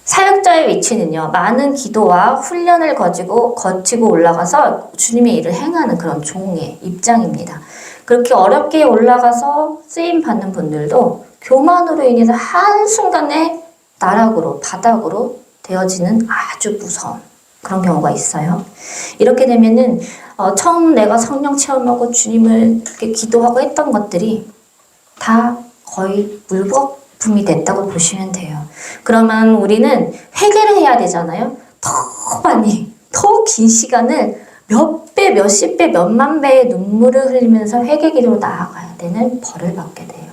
사역자의 위치는요, 많은 기도와 훈련을 거치고 올라가서 주님의 일을 행하는 그런 종의 입장입니다. 그렇게 어렵게 올라가서 쓰임 받는 분들도 교만으로 인해서 한순간에 나락으로, 바닥으로 되어지는 아주 무서운 그런 경우가 있어요. 이렇게 되면은, 처음 내가 성령 체험하고 주님을 이렇게 기도하고 했던 것들이 다 거의 물거품이 됐다고 보시면 돼요. 그러면 우리는 회개를 해야 되잖아요. 더 많이, 더 긴 시간을 몇 배, 몇십 배, 몇만 배의 눈물을 흘리면서 회개 기도로 나아가야 되는 벌을 받게 돼요.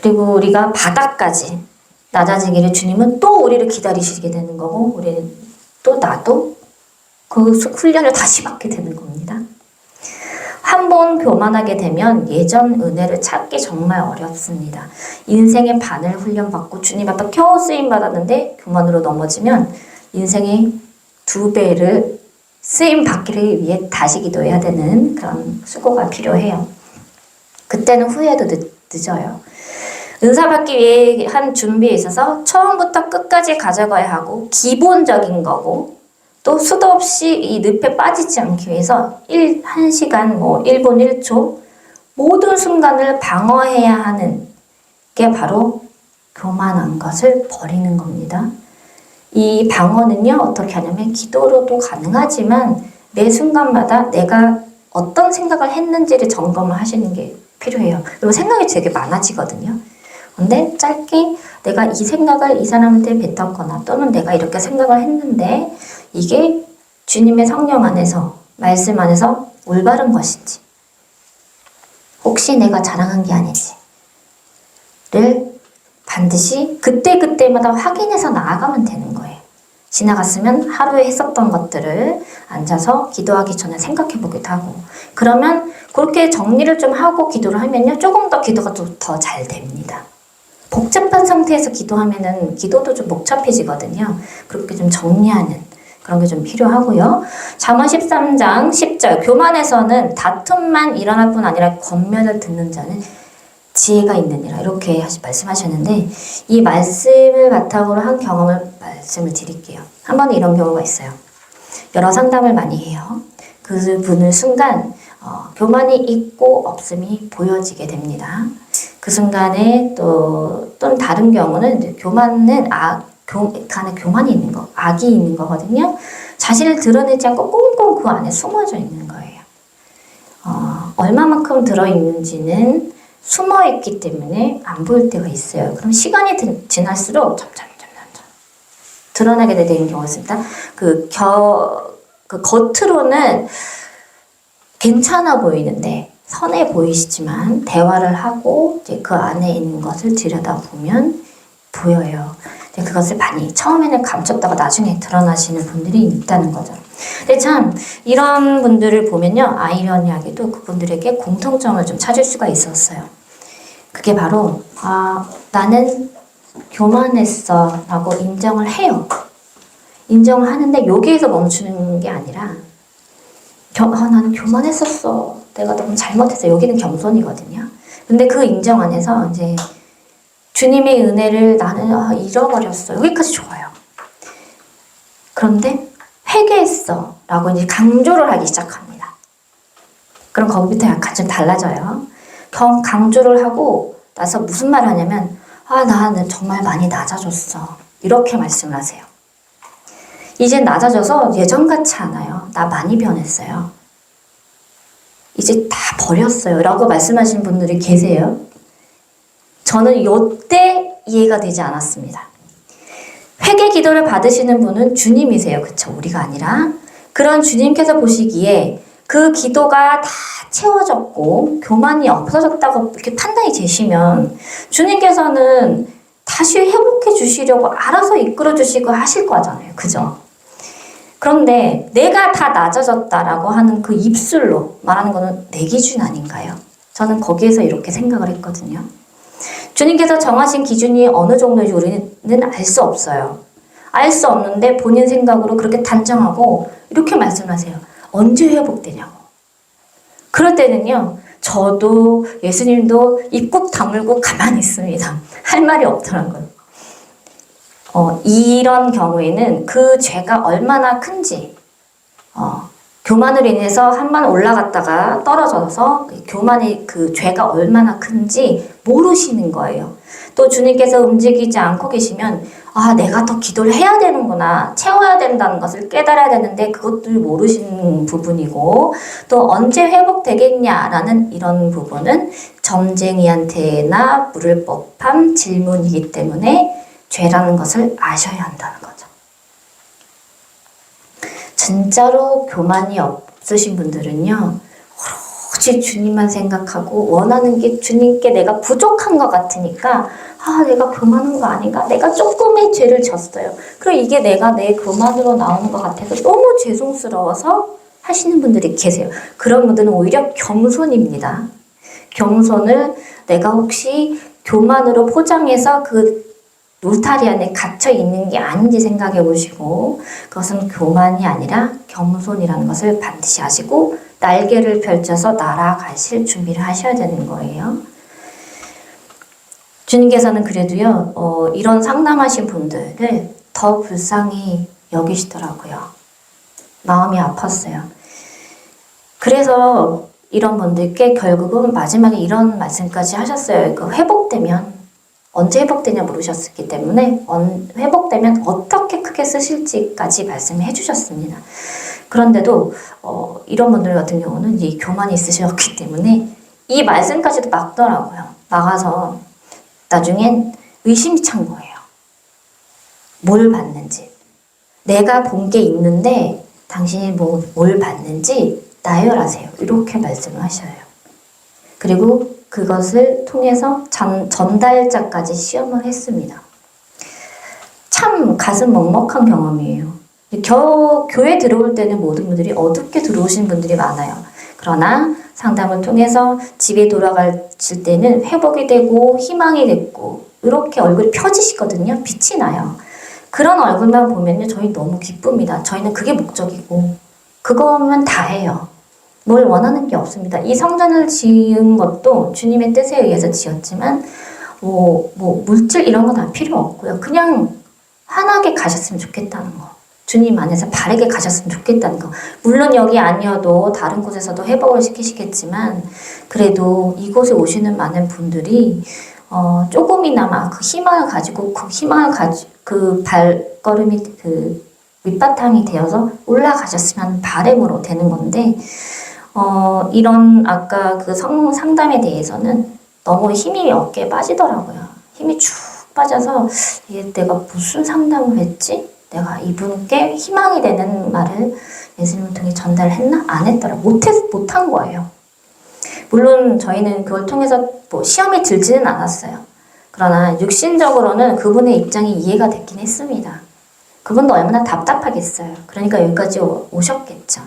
그리고 우리가 바닥까지 낮아지기를 주님은 또 우리를 기다리시게 되는 거고, 우리는 또 나도 그 훈련을 다시 받게 되는 겁니다. 한 번 교만하게 되면 예전 은혜를 찾기 정말 어렵습니다. 인생의 반을 훈련받고 주님 앞에 겨우 쓰임받았는데 교만으로 넘어지면 인생의 2배를 쓰임받기를 위해 다시 기도해야 되는 그런 수고가 필요해요. 그때는 후회도 늦어요. 은사 받기 위해 한 준비에 있어서 처음부터 끝까지 가져가야 하고 기본적인 거고, 또 수도 없이 이 늪에 빠지지 않기 위해서 1시간, 1분 1초 모든 순간을 방어해야 하는 게 바로 교만한 것을 버리는 겁니다. 이 방어는요, 어떻게 하냐면 기도로도 가능하지만 매 순간마다 내가 어떤 생각을 했는지를 점검을 하시는 게 필요해요. 그리고 생각이 되게 많아지거든요. 근데 짧게 내가 이 생각을 이 사람한테 뱉었거나, 또는 내가 이렇게 생각을 했는데 이게 주님의 성령 안에서, 말씀 안에서 올바른 것인지, 혹시 내가 자랑한 게 아닌지를 반드시 그때그때마다 확인해서 나아가면 되는 거예요. 지나갔으면 하루에 했었던 것들을 앉아서 기도하기 전에 생각해 보기도 하고, 그러면 그렇게 정리를 좀 하고 기도를 하면요, 조금 더 기도가 좀 더 잘 됩니다. 복잡한 상태에서 기도하면은 기도도 좀 복잡해지거든요. 그렇게 좀 정리하는 그런 게 좀 필요하고요. 잠언 13장 10절, 교만에서는 다툼만 일어날 뿐 아니라 권면을 듣는 자는 지혜가 있느니라, 이렇게 말씀하셨는데, 이 말씀을 바탕으로 한 경험을 말씀을 드릴게요. 한 번은 이런 경우가 있어요. 여러 상담을 많이 해요. 그 분을 순간 교만이 있고 없음이 보여지게 됩니다. 그 순간에 또는 다른 경우는 이제 교만은 간에 교만이 있는 거, 악이 있는 거거든요. 자신을 드러내지 않고 꽁꽁 그 안에 숨어져 있는 거예요. 얼마만큼 들어있는지는 숨어있기 때문에 안 보일 때가 있어요. 그럼 시간이 지날수록 점점 드러나게 되는 경우가 있습니다. 그 겉으로는 괜찮아 보이는데, 선해 보이시지만 대화를 하고 이제 그 안에 있는 것을 들여다보면 보여요. 그것을 많이 처음에는 감췄다가 나중에 드러나시는 분들이 있다는 거죠. 근데 참 이런 분들을 보면요, 아이러니하게도 그분들에게 공통점을 좀 찾을 수가 있었어요. 그게 바로 나는 교만했어 라고 인정을 해요. 인정을 하는데 여기에서 멈추는 게 아니라 나는 교만했었어. 내가 너무 잘못했어. 여기는 겸손이거든요. 근데 그 인정 안에서 이제 주님의 은혜를 나는 잃어버렸어. 여기까지 좋아요. 그런데 회개했어 라고 이제 강조를 하기 시작합니다. 그럼 거기부터 약간 좀 달라져요. 강조를 하고 나서 무슨 말을 하냐면 나는 정말 많이 낮아졌어. 이렇게 말씀을 하세요. 이제 낮아져서 예전 같지 않아요. 나 많이 변했어요. 이제 다 버렸어요. 라고 말씀하시는 분들이 계세요. 저는 요때 이해가 되지 않았습니다. 회개 기도를 받으시는 분은 주님이세요. 그쵸? 우리가 아니라. 그런 주님께서 보시기에 그 기도가 다 채워졌고 교만이 없어졌다고 이렇게 판단이 되시면 주님께서는 다시 회복해 주시려고 알아서 이끌어 주시고 하실 거잖아요. 그죠? 그런데 내가 다 낮아졌다라고 하는 그 입술로 말하는 거는 내 기준 아닌가요? 저는 거기에서 이렇게 생각을 했거든요. 주님께서 정하신 기준이 어느 정도인지 우리는 알 수 없어요. 알 수 없는데 본인 생각으로 그렇게 단정하고 이렇게 말씀하세요. 언제 회복되냐고. 그럴 때는요. 저도 예수님도 입 꾹 다물고 가만히 있습니다. 할 말이 없더라고요. 이런 경우에는 그 죄가 얼마나 큰지 교만으로 인해서 한 번 올라갔다가 떨어져서 교만의 그 죄가 얼마나 큰지 모르시는 거예요. 또 주님께서 움직이지 않고 계시면 내가 더 기도를 해야 되는구나, 채워야 된다는 것을 깨달아야 되는데 그것도 모르시는 부분이고 또 언제 회복되겠냐라는 이런 부분은 점쟁이한테나 물을 법한 질문이기 때문에 죄라는 것을 아셔야 한다는 거죠. 진짜로 교만이 없으신 분들은요. 오로지 주님만 생각하고 원하는 게 주님께 내가 부족한 것 같으니까 내가 교만한 거 아닌가? 내가 조금의 죄를 졌어요. 그리고 이게 내가 내 교만으로 나오는 것 같아서 너무 죄송스러워서 하시는 분들이 계세요. 그런 분들은 오히려 겸손입니다. 겸손을 내가 혹시 교만으로 포장해서 그 울타리 안에 갇혀 있는 게 아닌지 생각해 보시고 그것은 교만이 아니라 겸손이라는 것을 반드시 아시고 날개를 펼쳐서 날아가실 준비를 하셔야 되는 거예요. 주님께서는 그래도요 이런 상담하신 분들을 더 불쌍히 여기시더라고요. 마음이 아팠어요. 그래서 이런 분들께 결국은 마지막에 이런 말씀까지 하셨어요. 회복되면 언제 회복되냐 물으셨기 때문에 회복되면 어떻게 크게 쓰실지까지 말씀해 주셨습니다. 그런데도 이런 분들 같은 경우는 이 교만이 있으셨기 때문에 이 말씀까지도 막더라고요. 막아서 나중엔 의심이 찬 거예요. 뭘 받는지. 내가 본 게 있는데 당신이 뭘 받는지 나열하세요. 이렇게 말씀을 하셔요. 그리고 그것을 통해서 전달자까지 시험을 했습니다. 참 가슴 먹먹한 경험이에요. 교회 들어올 때는 모든 분들이 어둡게 들어오신 분들이 많아요. 그러나 상담을 통해서 집에 돌아가실 때는 회복이 되고 희망이 됐고 이렇게 얼굴이 펴지시거든요. 빛이 나요. 그런 얼굴만 보면요. 저희 너무 기쁩니다. 저희는 그게 목적이고 그거면 다예요. 뭘 원하는 게 없습니다. 이 성전을 지은 것도 주님의 뜻에 의해서 지었지만 물질 이런 건 다 필요 없고요. 그냥 환하게 가셨으면 좋겠다는 거. 주님 안에서 바르게 가셨으면 좋겠다는 거. 물론 여기 아니어도 다른 곳에서도 회복을 시키시겠지만 그래도 이곳에 오시는 많은 분들이 조금이나마 그 희망을 가지고 그 발걸음이 그 밑바탕이 되어서 올라가셨으면 하는 바람으로 되는 건데 이런 아까 그 상담에 대해서는 너무 힘이 어깨에 빠지더라고요. 힘이 쭉 빠져서 내가 무슨 상담을 했지? 내가 이분께 희망이 되는 말을 예수님을 통해 전달했나? 안 했더라. 못한 거예요. 물론 저희는 그걸 통해서 시험에 들지는 않았어요. 그러나 육신적으로는 그분의 입장이 이해가 됐긴 했습니다. 그분도 얼마나 답답하겠어요. 그러니까 여기까지 오셨겠죠.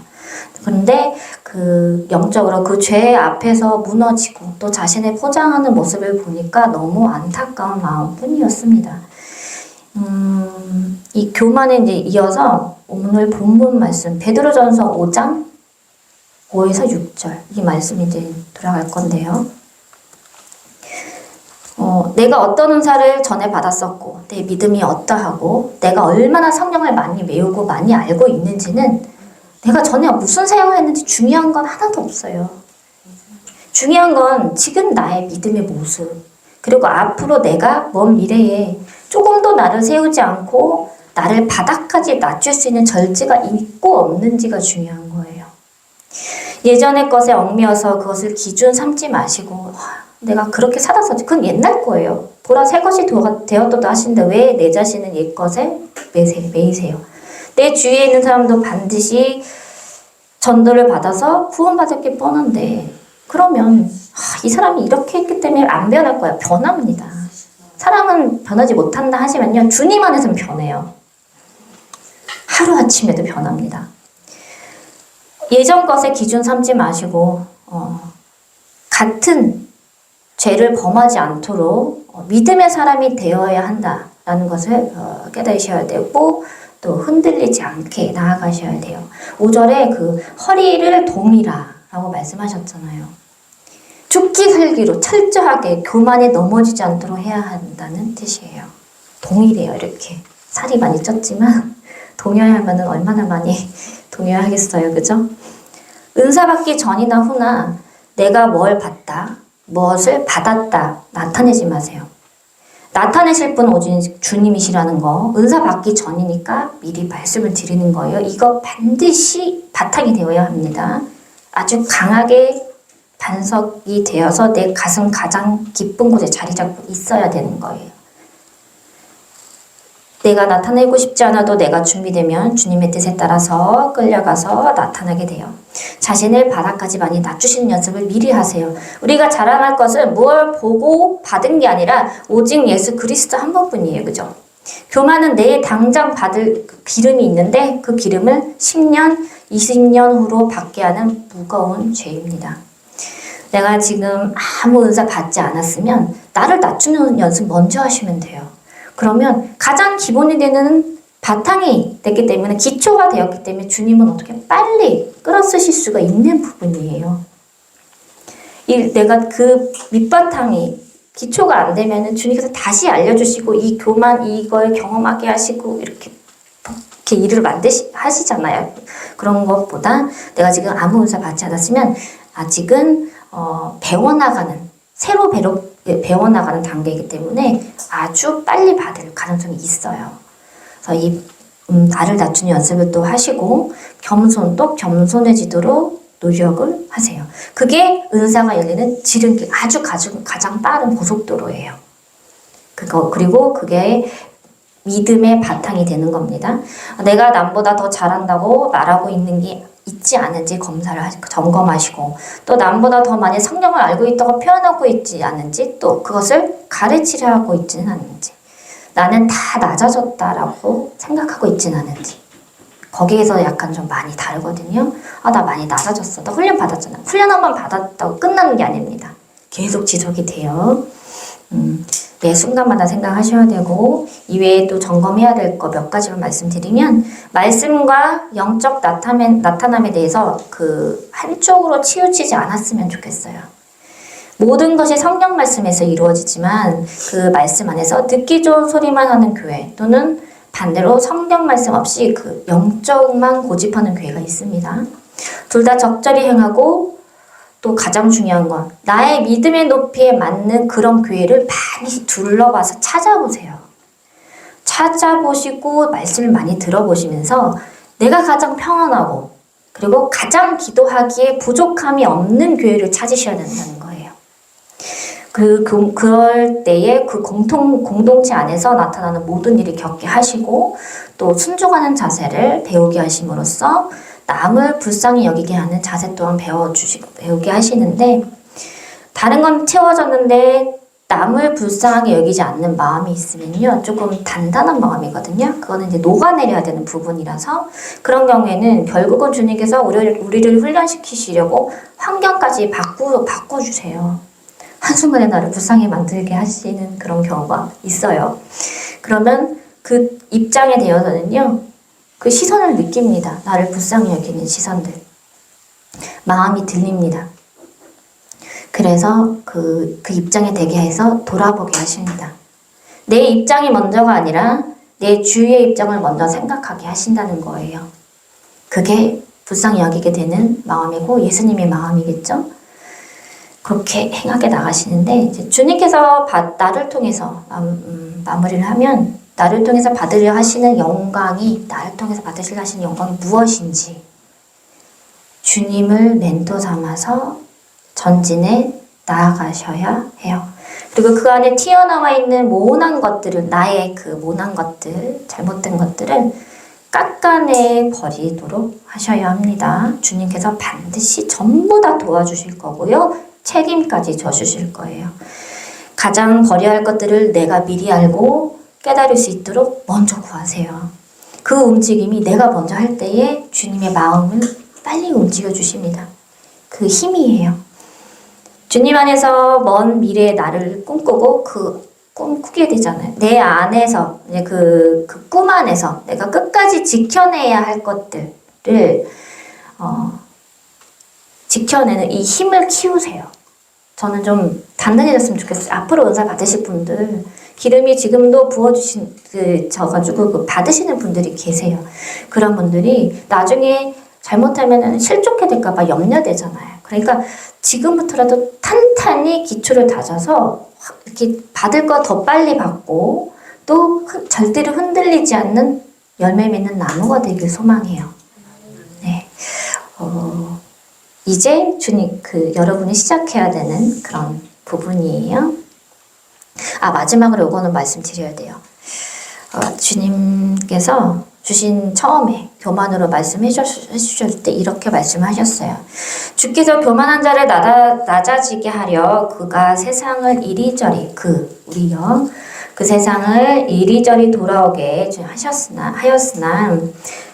그런데 그 영적으로 그 죄 앞에서 무너지고 또 자신을 포장하는 모습을 보니까 너무 안타까운 마음뿐이었습니다. 이 교만에 이제 이어서 오늘 본문 말씀 베드로전서 5장 5에서 6절 이 말씀이 이제 돌아갈 건데요. 내가 어떤 은사를 전에 받았었고 내 믿음이 어떠하고 내가 얼마나 성경을 많이 외우고 많이 알고 있는지는 내가 전에 무슨 사용을 했는지 중요한 건 하나도 없어요. 중요한 건 지금 나의 믿음의 모습 그리고 앞으로 내가 먼 미래에 조금도 나를 세우지 않고 나를 바닥까지 낮출 수 있는 절제가 있고 없는지가 중요한 거예요. 예전의 것에 얽매여서 그것을 기준 삼지 마시고 내가 그렇게 살았었지. 그건 옛날 거예요. 보라 새 것이 되었다도 하시는데 왜 내 자신은 옛 것에 매이세요. 내 주위에 있는 사람도 반드시 전도를 받아서 구원받을 게 뻔한데 그러면 이 사람이 이렇게 했기 때문에 안 변할 거야. 변합니다. 사람은 변하지 못한다 하시면요. 주님 안에서는 변해요. 하루아침에도 변합니다. 예전 것에 기준 삼지 마시고 같은 죄를 범하지 않도록 믿음의 사람이 되어야 한다라는 것을 깨달으셔야 되고 또 흔들리지 않게 나아가셔야 돼요. 5절에 그 허리를 동이라 라고 말씀하셨잖아요. 죽기 살기로 철저하게 교만에 넘어지지 않도록 해야 한다는 뜻이에요. 동이래요. 이렇게 살이 많이 쪘지만 동요하면 얼마나 많이 동요하겠어요. 그죠? 은사 받기 전이나 후나 내가 뭘 받다, 무엇을 받았다 나타내지 마세요. 나타내실 분은 오직 주님이시라는 거, 은사 받기 전이니까 미리 말씀을 드리는 거예요. 이거 반드시 바탕이 되어야 합니다. 아주 강하게 반석이 되어서 내 가슴 가장 깊은 곳에 자리 잡고 있어야 되는 거예요. 내가 나타내고 싶지 않아도 내가 준비되면 주님의 뜻에 따라서 끌려가서 나타나게 돼요. 자신을 바닥까지 많이 낮추시는 연습을 미리 하세요. 우리가 자랑할 것은 무엇을 보고 받은 게 아니라 오직 예수 그리스도 한 번뿐이에요. 그죠? 교만은 내일 당장 받을 기름이 있는데 그 기름을 10년, 20년 후로 받게 하는 무거운 죄입니다. 내가 지금 아무 은사 받지 않았으면 나를 낮추는 연습 먼저 하시면 돼요. 그러면 가장 기본이 되는 바탕이 됐기 때문에 기초가 되었기 때문에 주님은 어떻게 빨리 끌어쓰실 수가 있는 부분이에요. 내가 그 밑바탕이 기초가 안 되면은 주님께서 다시 알려주시고 이 교만 이걸 경험하게 하시고 이렇게 일을 하시잖아요. 그런 것보다 내가 지금 아무 은사 받지 않았으면 아직은 새로 배워나가는 단계이기 때문에 아주 빨리 받을 가능성이 있어요. 그래서 나를 낮추는 연습을 또 하시고 또 겸손해지도록 노력을 하세요. 그게 은사가 열리는 지름길, 아주 가장 빠른 고속도로예요. 그리고 그게 믿음의 바탕이 되는 겁니다. 내가 남보다 더 잘한다고 말하고 있는 게 있지 않은지 점검하시고 또 남보다 더 많이 성경을 알고 있다고 표현하고 있지 않은지 또 그것을 가르치려 하고 있지는 않은지 나는 다 낮아졌다라고 생각하고 있지는 않은지 거기에서 약간 좀 많이 다르거든요. 나 많이 낮아졌어. 나 훈련 받았잖아. 훈련 한번 받았다고 끝나는 게 아닙니다. 계속 지속이 돼요. 매 순간마다 생각하셔야 되고 이외에 또 점검해야 될 거 몇 가지만 말씀드리면 말씀과 영적 나타남에 대해서 그 한쪽으로 치우치지 않았으면 좋겠어요. 모든 것이 성경 말씀에서 이루어지지만 그 말씀 안에서 듣기 좋은 소리만 하는 교회 또는 반대로 성경 말씀 없이 그 영적만 고집하는 교회가 있습니다. 둘 다 적절히 행하고 또 가장 중요한 건 나의 믿음의 높이에 맞는 그런 교회를 많이 둘러봐서 찾아보세요. 찾아보시고 말씀을 많이 들어보시면서 내가 가장 평안하고 그리고 가장 기도하기에 부족함이 없는 교회를 찾으셔야 된다는 거예요. 그럴 때에 그 공동체 안에서 나타나는 모든 일을 겪게 하시고 또 순종하는 자세를 배우게 하심으로써 남을 불쌍히 여기게 하는 자세 또한 배우게 하시는데 다른 건 채워졌는데 남을 불쌍하게 여기지 않는 마음이 있으면요, 조금 단단한 마음이거든요. 그거는 이제 녹아내려야 되는 부분이라서, 그런 경우에는 결국은 주님께서 우리를 훈련시키시려고 환경까지 바꿔주세요. 한순간에 나를 불쌍히 만들게 하시는 그런 경우가 있어요. 그러면 그 입장에 대해서는요, 그 시선을 느낍니다. 나를 불쌍히 여기는 시선들. 마음이 들립니다. 그래서 그 입장에 되게 해서 돌아보게 하십니다. 내 입장이 먼저가 아니라 내 주위의 입장을 먼저 생각하게 하신다는 거예요. 그게 불쌍히 여기게 되는 마음이고 예수님의 마음이겠죠? 그렇게 행하게 나가시는데, 이제 주님께서 나를 통해서 마무리를 하면, 나를 통해서 받으려 하시는 영광이, 나를 통해서 받으시려 하시는 영광이 무엇인지 주님을 멘토 삼아서 전진에 나아가셔야 해요. 그리고 그 안에 튀어나와 있는 모난 것들을, 나의 그 모난 것들, 잘못된 것들을 깎아내 버리도록 하셔야 합니다. 주님께서 반드시 전부 다 도와주실 거고요. 책임까지 져주실 거예요. 가장 버려야 할 것들을 내가 미리 알고 깨달을 수 있도록 먼저 구하세요. 그 움직임이 내가 먼저 할 때에 주님의 마음을 빨리 움직여 주십니다. 그 힘이에요. 주님 안에서 먼 미래의 나를 꿈꾸고 그 꿈 꾸게 되잖아요. 내 안에서, 그 꿈 안에서 내가 끝까지 지켜내야 할 것들을 지켜내는 이 힘을 키우세요. 저는 좀 단단해졌으면 좋겠어요. 앞으로 은사 받으실 분들, 기름이 지금도 져가지고 받으시는 분들이 계세요. 그런 분들이 나중에 잘못하면 실족해 될까봐 염려되잖아요. 그러니까 지금부터라도 탄탄히 기초를 다져서 이렇게 받을 거 더 빨리 받고 또 절대로 흔들리지 않는 열매 맺는 나무가 되길 소망해요. 네. 이제 주님, 여러분이 시작해야 되는 그런 부분이에요. 마지막으로 요거는 말씀드려야 돼요. 주님께서 주신 처음에 교만으로 말씀해 주실 때 이렇게 말씀하셨어요. 주께서 교만한 자를 낮아지게 하려 그가 세상을 이리저리, 우리요, 그 세상을 이리저리 돌아오게 하였으나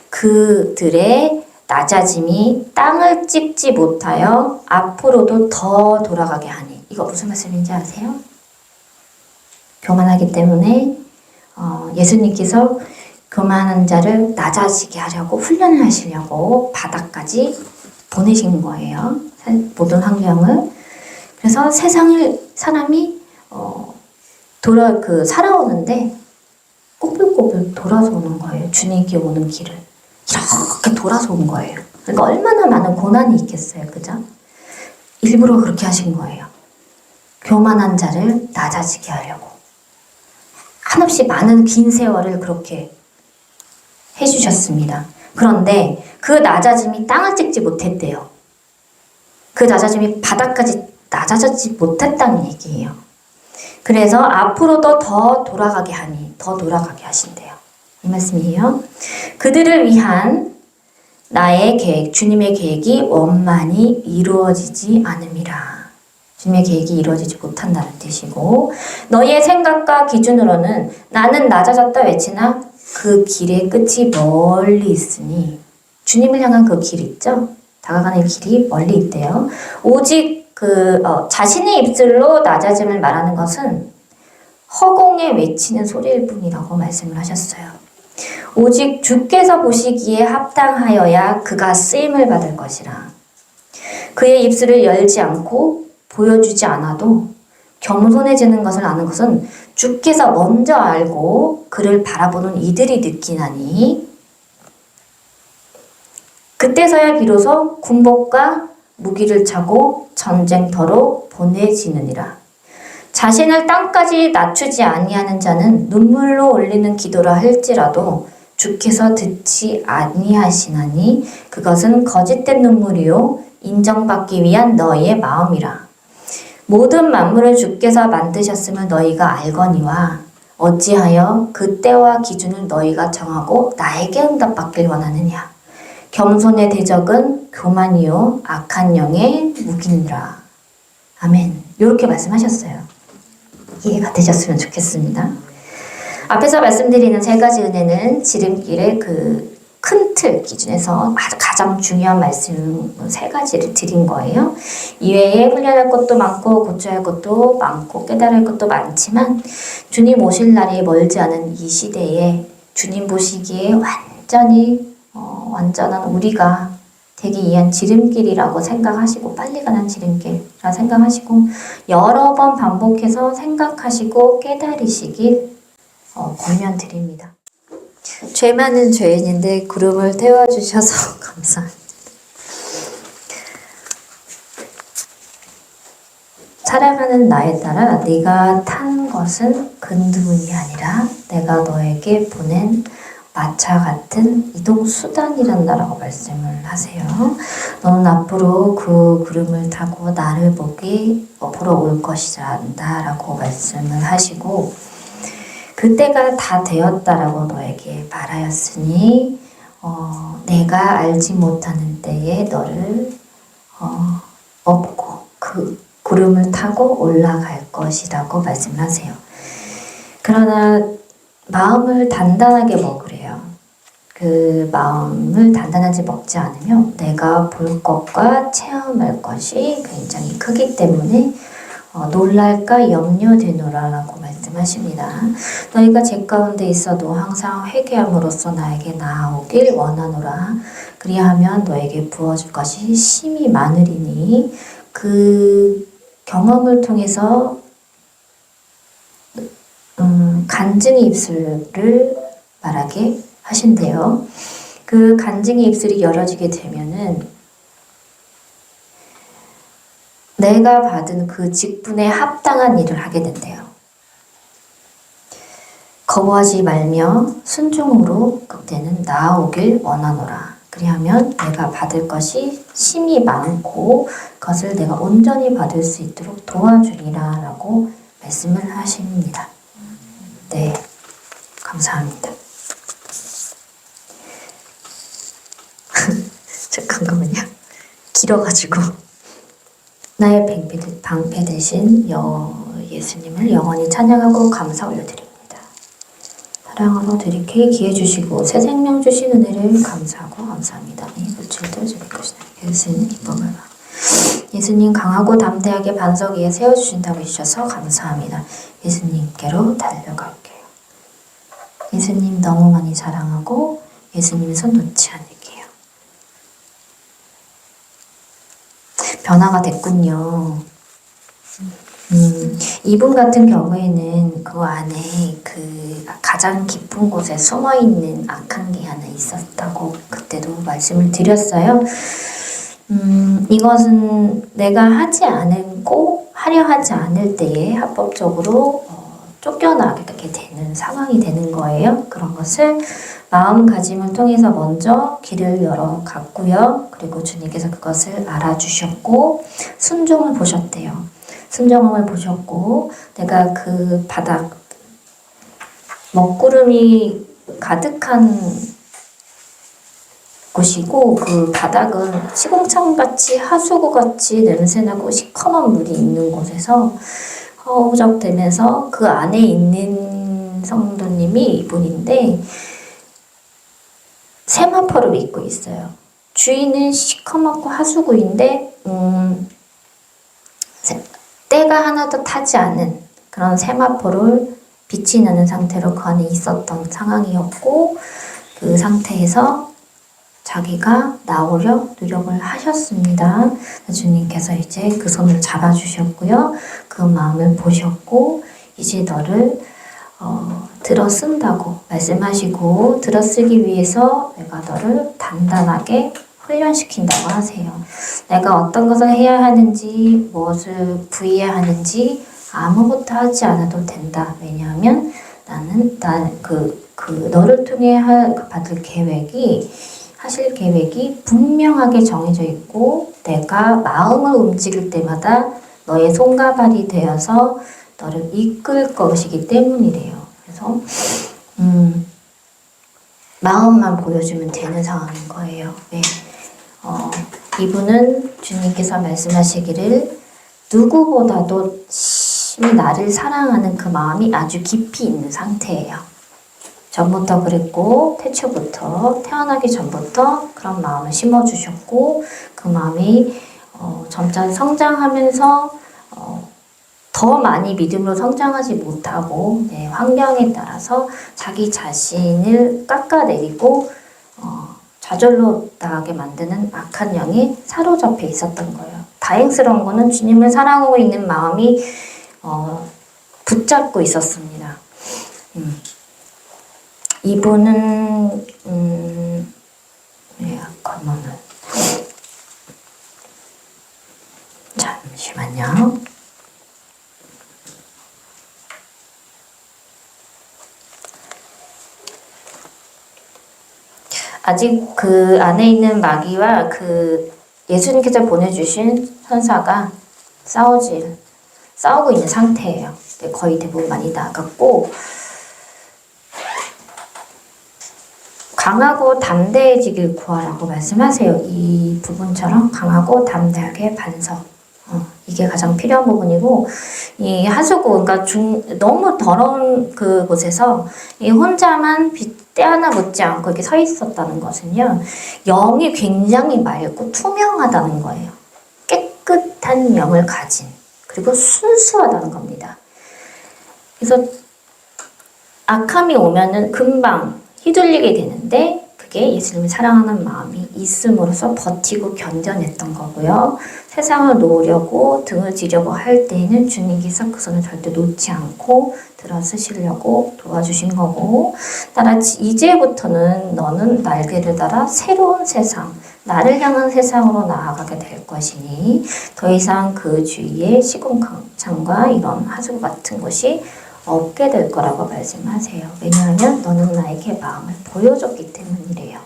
그들의 낮아짐이 땅을 찝지 못하여 앞으로도 더 돌아가게 하니. 이거 무슨 말씀인지 아세요? 교만하기 때문에 예수님께서 교만한 자를 낮아지게 하려고 훈련을 하시려고 바닥까지 보내신 거예요. 모든 환경을. 그래서 사람이 살아오는데 꼬불꼬불 돌아서 오는 거예요. 주님께 오는 길을. 이렇게 돌아서 온 거예요. 그러니까 얼마나 많은 고난이 있겠어요. 그죠? 일부러 그렇게 하신 거예요. 교만한 자를 낮아지게 하려고. 한없이 많은 긴 세월을 그렇게 해주셨습니다. 그런데 그 낮아짐이 땅을 찍지 못했대요. 그 낮아짐이 바닥까지 낮아지지 못했다는 얘기예요. 그래서 앞으로도 더 돌아가게 하신대요. 이 말씀이에요. 그들을 위한 나의 계획, 주님의 계획이 원만히 이루어지지 않음이라. 주님의 계획이 이루어지지 못한다는 뜻이고, 너희의 생각과 기준으로는 나는 낮아졌다 외치나 그 길의 끝이 멀리 있으니, 주님을 향한 그 길 있죠? 다가가는 길이 멀리 있대요. 오직 자신의 입술로 낮아짐을 말하는 것은 허공에 외치는 소리일 뿐이라고 말씀을 하셨어요. 오직 주께서 보시기에 합당하여야 그가 쓰임을 받을 것이라. 그의 입술을 열지 않고 보여주지 않아도 겸손해지는 것을 아는 것은 주께서 먼저 알고 그를 바라보는 이들이 느끼나니, 그때서야 비로소 군복과 무기를 차고 전쟁터로 보내지느니라. 자신을 땅까지 낮추지 아니하는 자는 눈물로 올리는 기도라 할지라도 주께서 듣지 아니하시나니 그것은 거짓된 눈물이요 인정받기 위한 너희의 마음이라. 모든 만물을 주께서 만드셨음을 너희가 알거니와 어찌하여 그 때와 기준을 너희가 정하고 나에게 응답받길 원하느냐. 겸손의 대적은 교만이요 악한 영의 무기니라. 아멘. 이렇게 말씀하셨어요. 이해가 되셨으면 좋겠습니다. 앞에서 말씀드리는 세 가지 은혜는 지름길의 그 큰 틀 기준에서 가장 중요한 말씀 세 가지를 드린 거예요. 이외에 훈련할 것도 많고 고쳐야 할 것도 많고 깨달을 할 것도 많지만 주님 오실 날이 멀지 않은 이 시대에 주님 보시기에 완전한 우리가 되기 위한 지름길이라고 생각하시고 빨리 가는 지름길이라 생각하시고 여러 번 반복해서 생각하시고 깨달으시길 권면드립니다. 죄 많은 죄인인데 구름을 태워주셔서 감사합니다. 사랑하는 나에 따라 네가 탄 것은 근두운이 아니라 내가 너에게 보낸 마차 같은 이동 수단이란다라고 말씀을 하세요. 너는 앞으로 그 구름을 타고 나를 보러 올 것이란다 라고 말씀을 하시고 그때가 다 되었다라고 너에게 말하였으니 내가 알지 못하는 때에 너를 업고 그 구름을 타고 올라갈 것이라고 말씀하세요. 그러나 마음을 단단하게 먹으래요. 그 마음을 단단하게 먹지 않으면 내가 볼 것과 체험할 것이 굉장히 크기 때문에 놀랄까 염려되노라라고 말씀하십니다. 너희가 제 가운데 있어도 항상 회개함으로써 나에게 나아오길 원하노라. 그리하면 너에게 부어줄 것이 심히 많으리니 그 경험을 통해서 간증의 입술을 말하게 하신대요. 그 간증의 입술이 열어지게 되면은 내가 받은 그 직분에 합당한 일을 하게 된대요. 거부하지 말며 순종으로 그때는 나아오길 원하노라. 그리하면 내가 받을 것이 심히 많고 그것을 내가 온전히 받을 수 있도록 도와주리라 라고 말씀을 하십니다. 네, 감사합니다. 잠깐만요. 길어가지고 나의 방패 되신 예수님을 영원히 찬양하고 감사 올려드립니다. 사랑으로 드리게 기회 주시고 새 생명 주신 은혜를 감사하고 감사합니다. 이 물질도 주실 것이다. 예수님 기쁨을 봐. 예수님 강하고 담대하게 반석 위에 세워주신다고 해주셔서 감사합니다. 예수님께로 달려갈게요. 예수님 너무 많이 사랑하고 예수님 손 놓지 않을게요. 변화가 됐군요. 이분 같은 경우에는 그 안에 그 가장 깊은 곳에 숨어있는 악한 게 하나 있었다고 그때도 말씀을 드렸어요. 이것은 내가 하지 않고 하려 하지 않을 때에 합법적으로 쫓겨나게 되는 상황이 되는 거예요. 그런 것을 마음가짐을 통해서 먼저 길을 열어갔고요. 그리고 주님께서 그것을 알아주셨고 순종을 보셨대요. 순종함을 보셨고 내가 그 바닥 먹구름이 가득한 곳이고 그 바닥은 시궁창같이 하수구같이 냄새나고 시커먼 물이 있는 곳에서 허우적대면서 그 안에 있는 성도님이 이분인데 세마포를 입고 있어요. 주인은 시커멓고 하수구인데 때가 하나도 타지 않은 그런 세마포를 빛이 나는 상태로 그 안에 있었던 상황이었고 그 상태에서 자기가 나오려 노력을 하셨습니다. 주님께서 이제 그 손을 잡아주셨고요. 그 마음을 보셨고 이제 너를 들어쓴다고 말씀하시고 들어쓰기 위해서 내가 너를 단단하게 훈련시킨다고 하세요. 내가 어떤 것을 해야 하는지 무엇을 부해야 하는지 아무것도 하지 않아도 된다. 왜냐하면 나는 너를 통해 받을 하실 계획이 분명하게 정해져 있고 내가 마음을 움직일 때마다 너의 손과 발이 되어서 너를 이끌 것이기 때문이래요. 그래서 마음만 보여주면 되는 상황인 거예요. 네. 이분은 주님께서 말씀하시기를 누구보다도 이미 나를 사랑하는 그 마음이 아주 깊이 있는 상태예요. 전부터 그랬고 태초부터 태어나기 전부터 그런 마음을 심어주셨고 그 마음이 점차 성장하면서 더 많이 믿음으로 성장하지 못하고 환경에 따라서 자기 자신을 깎아내리고 좌절로 나가게 만드는 악한 영에 사로잡혀 있었던 거예요. 다행스러운 거는 주님을 사랑하고 있는 마음이 붙잡고 있었습니다. 이분은 그러면은 잠시만요. 아직 그 안에 있는 마귀와 그 예수님께서 보내주신 천사가 싸우고 있는 상태예요. 거의 대부분 많이 나갔고 강하고 담대해지길 구하라고 말씀하세요. 이 부분처럼 강하고 담대하게 반석. 이게 가장 필요한 부분이고 이 하수구 그러니까 너무 더러운 그곳에서 이 혼자만 때 하나 묻지 않고 이렇게 서 있었다는 것은요. 영이 굉장히 맑고 투명하다는 거예요. 깨끗한 영을 가진 그리고 순수하다는 겁니다. 그래서 악함이 오면은 금방 휘둘리게 되는데 그게 예수님을 사랑하는 마음이 있음으로써 버티고 견뎌냈던 거고요. 세상을 놓으려고 등을 지려고 할 때에는 주님께서 그 손을 절대 놓지 않고 들어쓰시려고 도와주신 거고 따라 이제부터는 너는 날개를 달아 새로운 세상 나를 향한 세상으로 나아가게 될 것이니 더 이상 그 주위에 시궁창과 이런 하수구 같은 곳이 없게 될 거라고 말씀하세요. 왜냐하면 너는 나에게 마음을 보여줬기 때문이래요.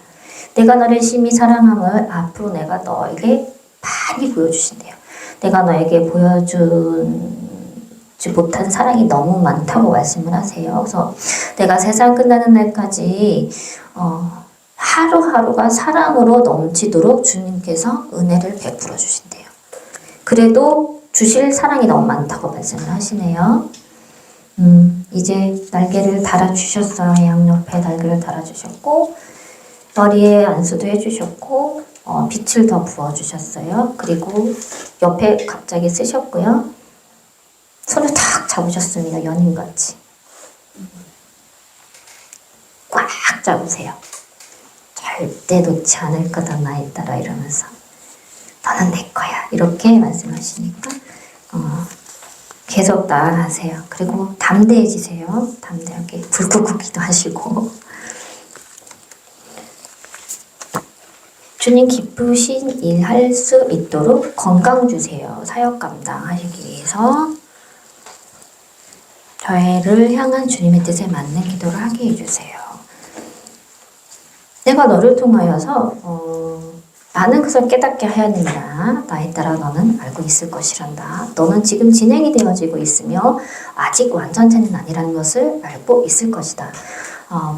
내가 너를 심히 사랑함을 앞으로 내가 너에게 많이 보여주신대요. 내가 너에게 보여주지 못한 사랑이 너무 많다고 말씀을 하세요. 그래서 내가 세상 끝나는 날까지 하루하루가 사랑으로 넘치도록 주님께서 은혜를 베풀어 주신대요. 그래도 주실 사랑이 너무 많다고 말씀을 하시네요. 이제 날개를 달아주셨어요. 양옆에 날개를 달아주셨고 머리에 안수도 해주셨고 빛을 더 부어주셨어요. 그리고 옆에 갑자기 쓰셨고요. 손을 탁 잡으셨습니다. 연인같이. 꽉 잡으세요. 절대 놓지 않을 거다 나에 따라 이러면서 너는 내 거야 이렇게 말씀하시니까 계속 나아가세요. 그리고 담대해지세요. 담대하게 불 끄고 기도하시고 주님 기쁘신 일 할 수 있도록 건강 주세요. 사역 감당하시기 위해서 저희를 향한 주님의 뜻에 맞는 기도를 하게 해주세요. 내가 너를 통하여서 많은 것을 깨닫게 하였느니라. 나에 따라 너는 알고 있을 것이란다. 너는 지금 진행이 되어지고 있으며 아직 완전체는 아니라는 것을 알고 있을 것이다.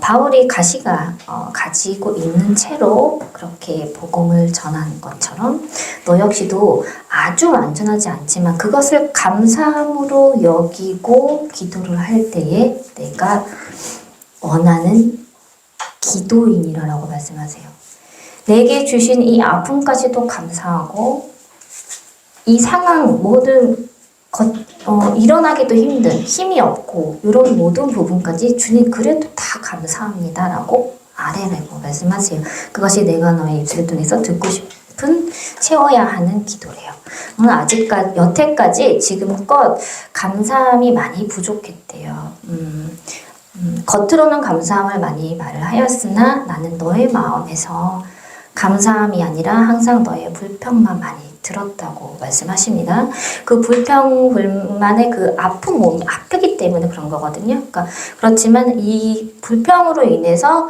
바울이 가시가 가지고 있는 채로 그렇게 복음을 전한 것처럼 너 역시도 아주 완전하지 않지만 그것을 감사함으로 여기고 기도를 할 때에 내가 원하는 기도인이라고 말씀하세요. 내게 주신 이 아픔까지도 감사하고 이 상황 모든 일어나기도 힘든 힘이 없고 이런 모든 부분까지 주님 그래도 다 감사합니다 라고 아뢰라고 말씀하세요. 그것이 내가 너의 입술을 통해서 듣고 싶은 채워야 하는 기도래요. 아직까지 여태까지 지금껏 감사함이 많이 부족했대요. 겉으로는 감사함을 많이 말을 하였으나 나는 너의 마음에서 감사함이 아니라 항상 너의 불평만 많이 들었다고 말씀하십니다. 그 불평, 불만의 그 아픈 몸이 아프기 때문에 그런 거거든요. 그러니까 그렇지만 이 불평으로 인해서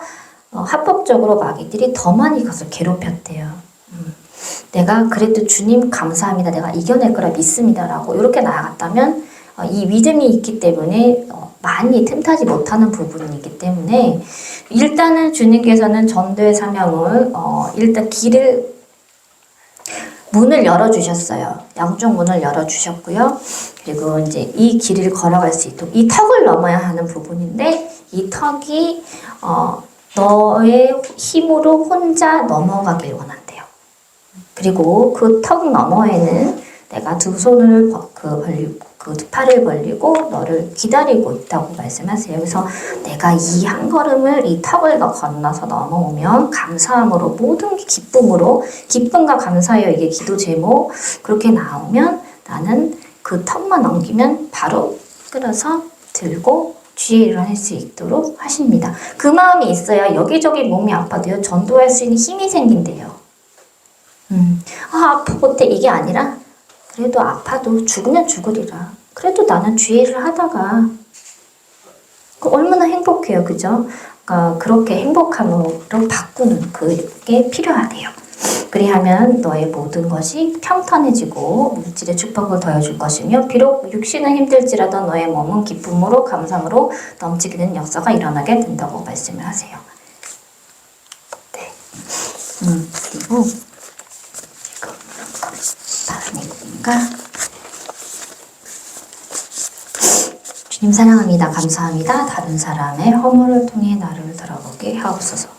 합법적으로 마귀들이 더 많이 그것을 괴롭혔대요. 내가 그래도 주님 감사합니다. 내가 이겨낼 거라 믿습니다. 라고 이렇게 나아갔다면 이 믿음이 있기 때문에 많이 틈타지 못하는 부분이 있기 때문에 일단은 주님께서는 전도의 사명을 일단 길을 문을 열어주셨어요. 양쪽 문을 열어주셨고요. 그리고 이제 이 길을 걸어갈 수 있도록 이 턱을 넘어야 하는 부분인데 이 턱이 너의 힘으로 혼자 넘어가길 원한대요. 그리고 그 턱 너머에는 내가 두 손을 벌리고 그 팔을 벌리고 너를 기다리고 있다고 말씀하세요. 그래서 내가 이 한 걸음을 이 턱을 건너서 넘어오면 감사함으로 모든 기쁨으로 기쁨과 감사여 이게 기도 제목 그렇게 나오면 나는 그 턱만 넘기면 바로 끌어서 들고 주의 일을 할 수 있도록 하십니다. 그 마음이 있어야 여기저기 몸이 아파도요 전도할 수 있는 힘이 생긴대요. 아파 못해 이게 아니라 그래도 아파도 죽으면 죽으리라. 그래도 나는 주의 일을 하다가 얼마나 행복해요. 그죠? 그러니까 그렇게 행복함으로 바꾸는 그게 필요하대요. 그리하면 너의 모든 것이 평탄해지고 물질의 축복을 더해줄 것이며 비록 육신은 힘들지라도 너의 몸은 기쁨으로 감사함으로 넘치게 되는 역사가 일어나게 된다고 말씀을 하세요. 네. 그리고 다음이니까 주님 사랑합니다. 감사합니다. 다른 사람의 허물을 통해 나를 돌아보게 하옵소서.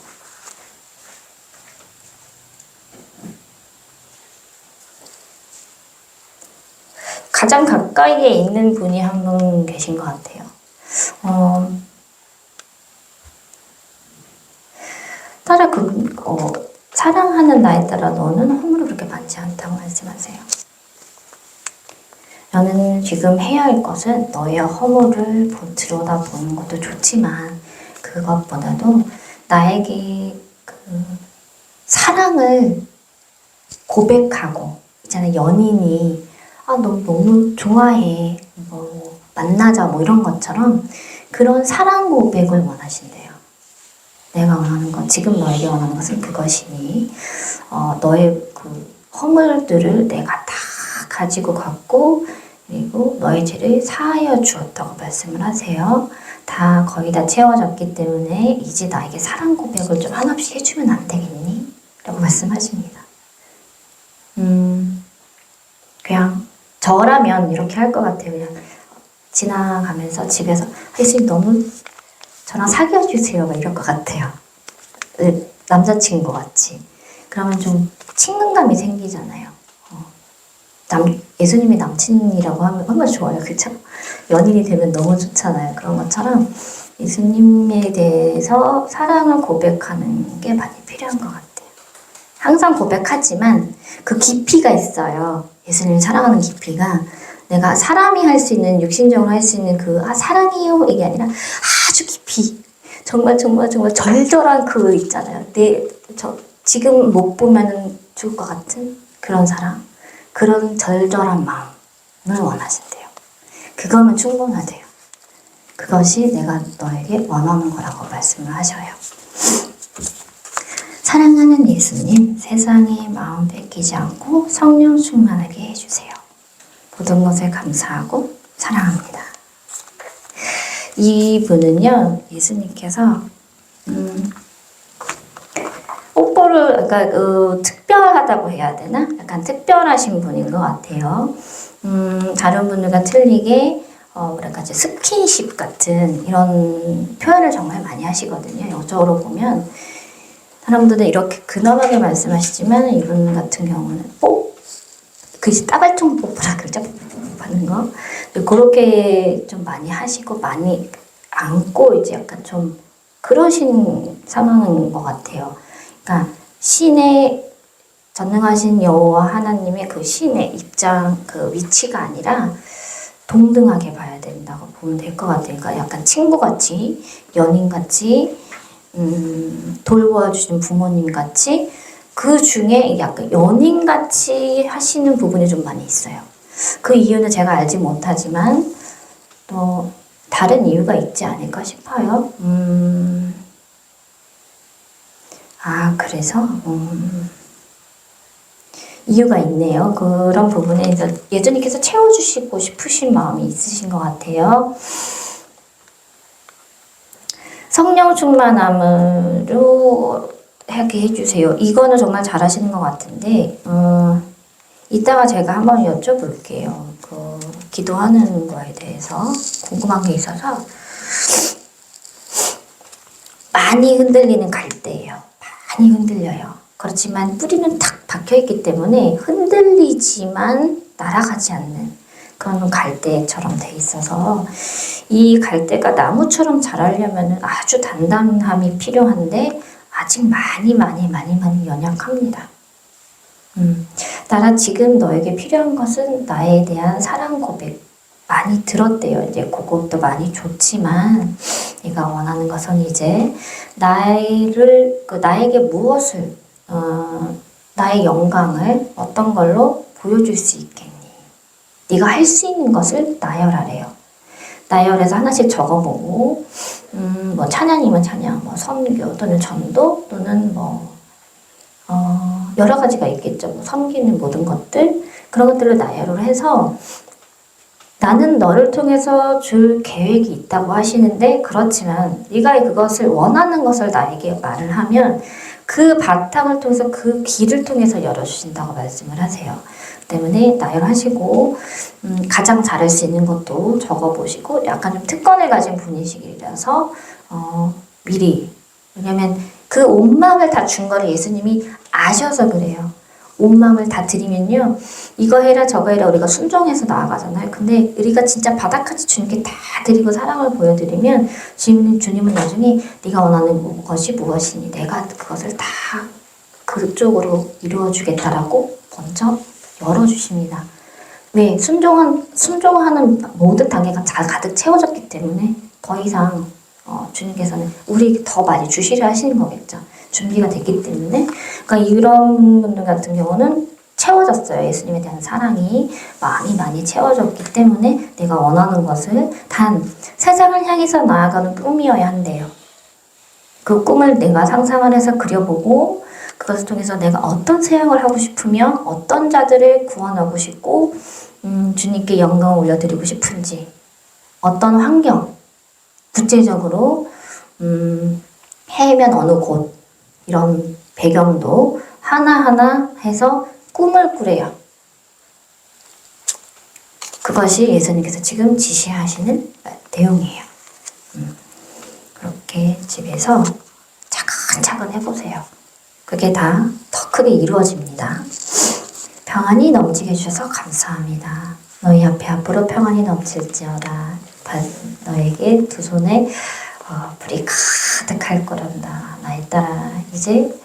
가장 가까이에 있는 분이 한 분 계신 것 같아요. 따라 사랑하는 나에 따라 너는 허물을 그렇게 많지 않다고 말씀하세요. 너는 지금 해야 할 것은 너의 허물을 들여다보는 것도 좋지만 그것보다도 나에게 사랑을 고백하고 있잖아. 연인이 너 너무 좋아해 뭐 만나자 뭐 이런 것처럼 그런 사랑 고백을 원하신대요. 내가 원하는 것 지금 너에게 원하는 것은 그것이니 너의 그 허물들을 내가 다 가지고 갔고 그리고 너의 죄를 사하여 주었다고 말씀을 하세요. 다 거의 다 채워졌기 때문에 이제 나에게 사랑 고백을 좀 한없이 해주면 안 되겠니? 라고 말씀하십니다. 그냥 저라면 이렇게 할 것 같아요. 그냥 지나가면서 집에서 예수님 너무 저랑 사귀어 주세요. 막 이럴 것 같아요. 남자친구 같이. 그러면 좀 친근감이 생기잖아요. 예수님이 남친이라고 하면 얼마나 좋아요. 그쵸? 연인이 되면 너무 좋잖아요. 그런 것처럼 예수님에 대해서 사랑을 고백하는 게 많이 필요한 것 같아요. 항상 고백하지만 그 깊이가 있어요. 예수님 사랑하는 깊이가 내가 사람이 할 수 있는 육신적으로 할 수 있는 사랑해요 이게 아니라 아주 깊이 정말 절절한 그 있잖아요. 지금 못 보면은 죽을 것 같은 그런 사랑 그런 절절한 마음을 원하신대요. 그거면 충분하대요. 그것이 내가 너에게 원하는 거라고 말씀을 하셔요. 사랑하는 예수님, 세상에 마음 뺏기지 않고 성령 충만하게 해주세요. 모든 것에 감사하고 사랑합니다. 이분은요, 예수님께서 뽀뽀를 그러니까 특별하다고 해야 되나? 약간 특별하신 분인 것 같아요. 다른 분들과 틀리게 뭐랄까 스킨십 같은 이런 표현을 정말 많이 하시거든요. 영적으로 보면 다른 분들은 이렇게 근엄하게 말씀하시지만 이분 같은 경우는 그 따발총 뽀뽀라 그러죠? 하는 거. 그렇게 좀 많이 하시고 많이 안고 이제 약간 좀 그러신 상황인 것 같아요. 그러니까 신의 전능하신 여호와 하나님의 그 신의 입장 그 위치가 아니라 동등하게 봐야 된다고 보면 될 것 같아요. 그러니까 약간 친구같이 연인같이 돌보아주시는 부모님같이 그 중에 약간 연인같이 하시는 부분이 좀 많이 있어요. 그 이유는 제가 알지 못하지만 또 다른 이유가 있지 않을까 싶어요. 그래서 이유가 있네요. 그런 부분에 예수님께서 채워주시고 싶으신 마음이 있으신 것 같아요. 성령 충만함으로 하게 해주세요. 이거는 정말 잘하시는 것 같은데 이따가 제가 한번 여쭤볼게요. 그 기도하는 거에 대해서 궁금한 게 있어서. 많이 흔들리는 갈대예요. 많이 흔들려요. 그렇지만 뿌리는 탁 박혀있기 때문에 흔들리지만 날아가지 않는 그런 갈대처럼 돼 있어서, 이 갈대가 나무처럼 자라려면 아주 단단함이 필요한데 아직 많이 연약합니다. 나라 지금 너에게 필요한 것은 나에 대한 사랑 고백. 많이 들었대요. 이제 그것도 많이 좋지만, 네가 원하는 것은 이제 나에게 무엇을, 나의 영광을 어떤 걸로 보여줄 수 있겠니? 네가 할 수 있는 것을 나열하래요. 나열해서 하나씩 적어보고, 뭐 찬양이면 찬양, 뭐 선교 또는 전도 또는 여러 가지가 있겠죠. 뭐 섬기는 모든 것들, 그런 것들을 나열을 해서, 나는 너를 통해서 줄 계획이 있다고 하시는데, 그렇지만 네가 그것을 원하는 것을 나에게 말을 하면 그 바탕을 통해서 그 길을 통해서 열어주신다고 말씀을 하세요. 때문에 나열하시고 가장 잘할 수 있는 것도 적어보시고, 약간 좀 특권을 가진 분이시라서 미리, 왜냐면 그 온 마음을 다 준 거를 예수님이 아셔서 그래요. 온 마음을 다 드리면요, 이거 해라 저거 해라 우리가 순종해서 나아가잖아요. 근데 우리가 진짜 바닥까지 주님께 다 드리고 사랑을 보여드리면 주님은 나중에 네가 원하는 것이 무엇이니 내가 그것을 다 그쪽으로 이루어주겠다라고 먼저 열어주십니다. 왜? 순종하는 모든 단계가 다 가득 채워졌기 때문에 더 이상 주님께서는 우리에게 더 많이 주시려 하시는 거겠죠. 준비가 됐기 때문에. 그러니까 이런 분들 같은 경우는 채워졌어요. 예수님에 대한 사랑이 많이 채워졌기 때문에 내가 원하는 것을 단 세상을 향해서 나아가는 꿈이어야 한대요. 그 꿈을 내가 상상을 해서 그려보고, 그것을 통해서 내가 어떤 사역을 하고 싶으며 어떤 자들을 구원하고 싶고 주님께 영광을 올려드리고 싶은지, 어떤 환경, 구체적으로 해면 어느 곳, 이런 배경도 하나하나 해서 꿈을 꾸래요. 그것이 예수님께서 지금 지시하시는 내용이에요. 그렇게 집에서 차근차근 해보세요. 그게 다 더 크게 이루어집니다. 평안이 넘치게 해주셔서 감사합니다. 너희 앞으로 평안이 넘칠지어다. 너에게 두 손에 불이 가득할 거란다. 나의 딸아, 이제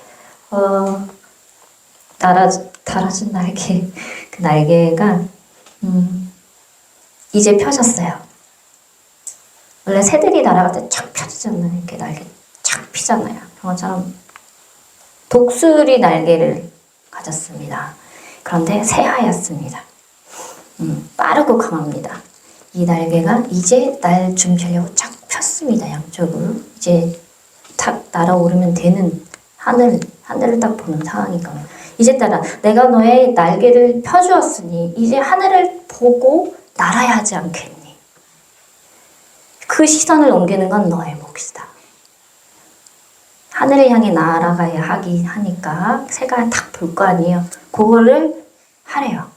달아준 날개, 그 날개가 이제 펴졌어요. 원래 새들이 날아갈 때 쫙 펴지잖아요. 이렇게 날개 쫙 피잖아요. 그것처럼 독수리 날개를 가졌습니다. 그런데 새하얗습니다. 빠르고 강합니다. 이 날개가 이제 날 준비하려고 쫙 폈습니다. 양쪽으로. 이제 탁 날아오르면 되는 하늘을 딱 보는 상황인가 봐요. 이제 따라 내가 너의 날개를 펴주었으니 이제 하늘을 보고 날아야 하지 않겠니? 그 시선을 옮기는 건 너의 몫이다. 하늘을 향해 날아가야 하니까 새가 딱 볼 거 아니에요. 그거를 하래요.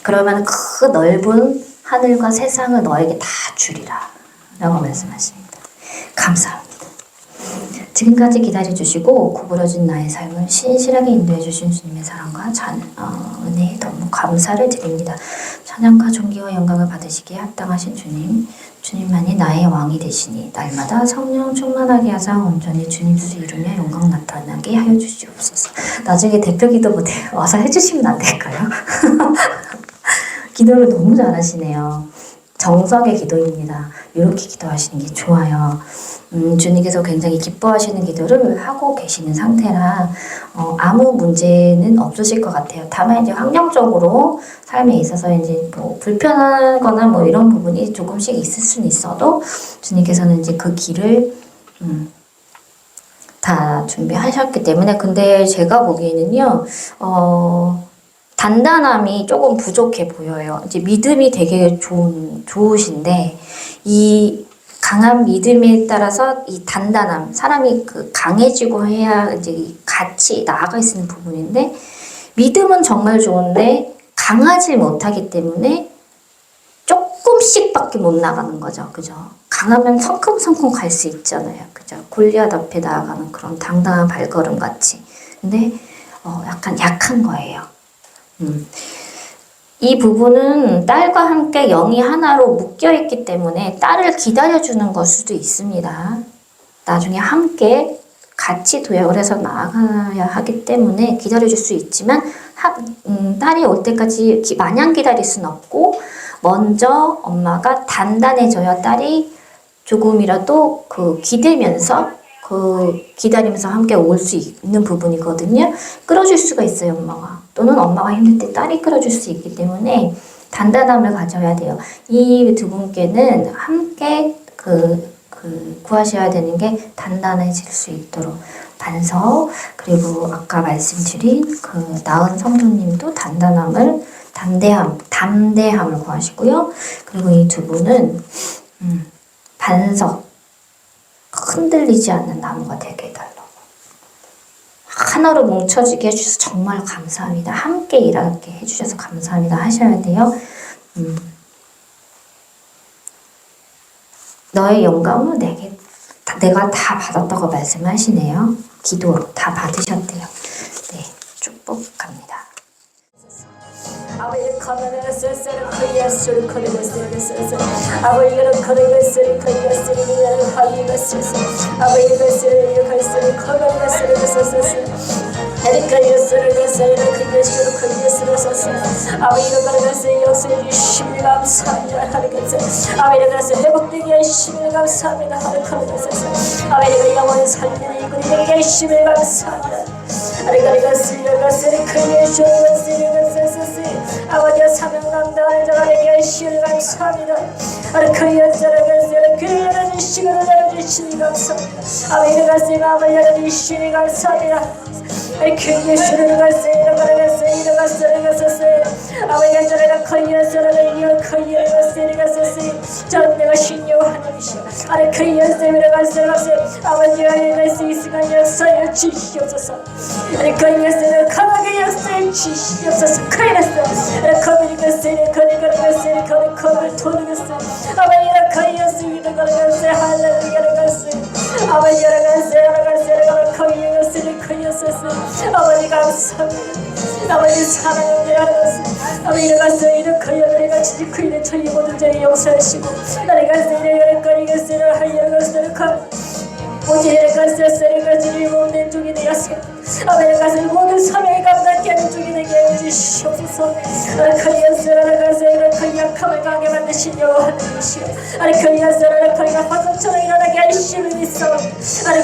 그러면 그 넓은 하늘과 세상을 너에게 다 주리라 라고 말씀하십니다. 감사합니다. 지금까지 기다려주시고 구부러진 나의 삶을 신실하게 인도해주신 주님의 사랑과 은혜에 너무 감사를 드립니다. 찬양과 존귀와 영광을 받으시기에 합당하신 주님, 주님만이 나의 왕이 되시니 날마다 성령 충만하게 하사 온전히 주님 뜻을 이루며 영광 나타나게 하여 주시옵소서. 나중에 대표 기도 못해요. 와서 해주시면 안 될까요? 기도를 너무 잘하시네요. 정석의 기도입니다. 이렇게 기도하시는 게 좋아요. 주님께서 굉장히 기뻐하시는 기도를 하고 계시는 상태라 아무 문제는 없으실 것 같아요. 다만 이제 환경적으로 삶에 있어서 이제 뭐 불편하거나 뭐 이런 부분이 조금씩 있을 수는 있어도 주님께서는 이제 그 길을 다 준비하셨기 때문에. 근데 제가 보기에는요, 단단함이 조금 부족해 보여요. 이제 믿음이 되게 좋으신데, 이 강한 믿음에 따라서 이 단단함, 사람이 그 강해지고 해야 이제 같이 나아갈 수 있는 부분인데, 믿음은 정말 좋은데 강하지 못하기 때문에 조금씩밖에 못 나가는 거죠. 그죠? 강하면 성큼성큼 갈 수 있잖아요. 그죠? 골리앗 앞에 나아가는 그런 당당한 발걸음 같이. 근데 약간 약한 거예요. 이 부분은 딸과 함께 영이 하나로 묶여있기 때문에 딸을 기다려주는 걸 수도 있습니다. 나중에 함께 같이 도약을 해서 나아가야 하기 때문에 기다려줄 수 있지만 딸이 올 때까지 마냥 기다릴 수는 없고 먼저 엄마가 단단해져야 딸이 조금이라도 기대면서 기다리면서 함께 올 수 있는 부분이거든요. 끌어줄 수가 있어요, 엄마가. 또는 엄마가 힘들 때 딸이 끌어줄 수 있기 때문에 단단함을 가져야 돼요. 이 두 분께는 함께 구하셔야 되는 게 단단해질 수 있도록 반석, 그리고 아까 말씀드린 나은 성도님도 담대함을 구하시고요. 그리고 이 두 분은 반석, 흔들리지 않는 나무가 되게 해달라고. 하나로 뭉쳐지게 해주셔서 정말 감사합니다. 함께 일하게 해주셔서 감사합니다. 하셔야 돼요. 너의 영감은 내가 다 받았다고 말씀하시네요. 기도로 다 받으셨대요. 네, 축복 갑니다. 아버지 가면을 쓸쓸한 그 예수를 거리고 쓰리겠소서. 아버지를 거리고 쓰리 그 예수를 하이고 쓰소. 아버지를 쓰리 그 예수를 거리고 쓰리겠소서. 에리카 예수를 거스리는 그 예수를 그 예수를 썼어. 아버지를 거리고 역사해 주심을 감사합니다. 하나님께서 아버지를 거리고 회복되게 하심을 감사합니다. 하나님께서 아버지가 영원히 살리는 이끌이되게 하심을 감사합니다. 아버지가 쓰리 그 예수를 거스리는 아버지의 사명 감당하는 자가 되게 하시길 감사합니다. 그 예수를 그리하는 시간을 내려주시니 감사합니다. 아버지를 가슴 아버지를 주시니 감사합니다. 그 예수를 가슴 아버지가 저를 거리에서를 이어 거리에 가슴 전 내가 신여 하나님이시여. 그 예수를 가슴 아버지가 이럴 수 있으면 역사에 주시옵소서. 그 예수를 강하게 역사에 주시옵소서. 거리가 쓰리 거리를 도르겠어. 아버지가 거리였습니다. 거리겠어. 할렐루야를 갔어. 아버지가 갔어. 거리가 쓰리 거리였었어. 아버지 감사합니다. 아버지 사랑을 알았어. 아버지가 갔어. 이런 거리를 같이 그이는 저희 모든 자를 용서하시고 나를 갔어. 이런 거리가 쓰리 하이를 갔어. 오지를 갔어. 쓰리가 지리 모든 중이 되었어. 아버지가 갔어. 모든 사명을 감당케 하는 중이 되게 해주시옵소서. 거리에서를 가서 이런 그 약함을 강하게 만드신 여호와 하나님이시여. 거리에서를 거리가 화성처럼 일어나게 하시는 있어.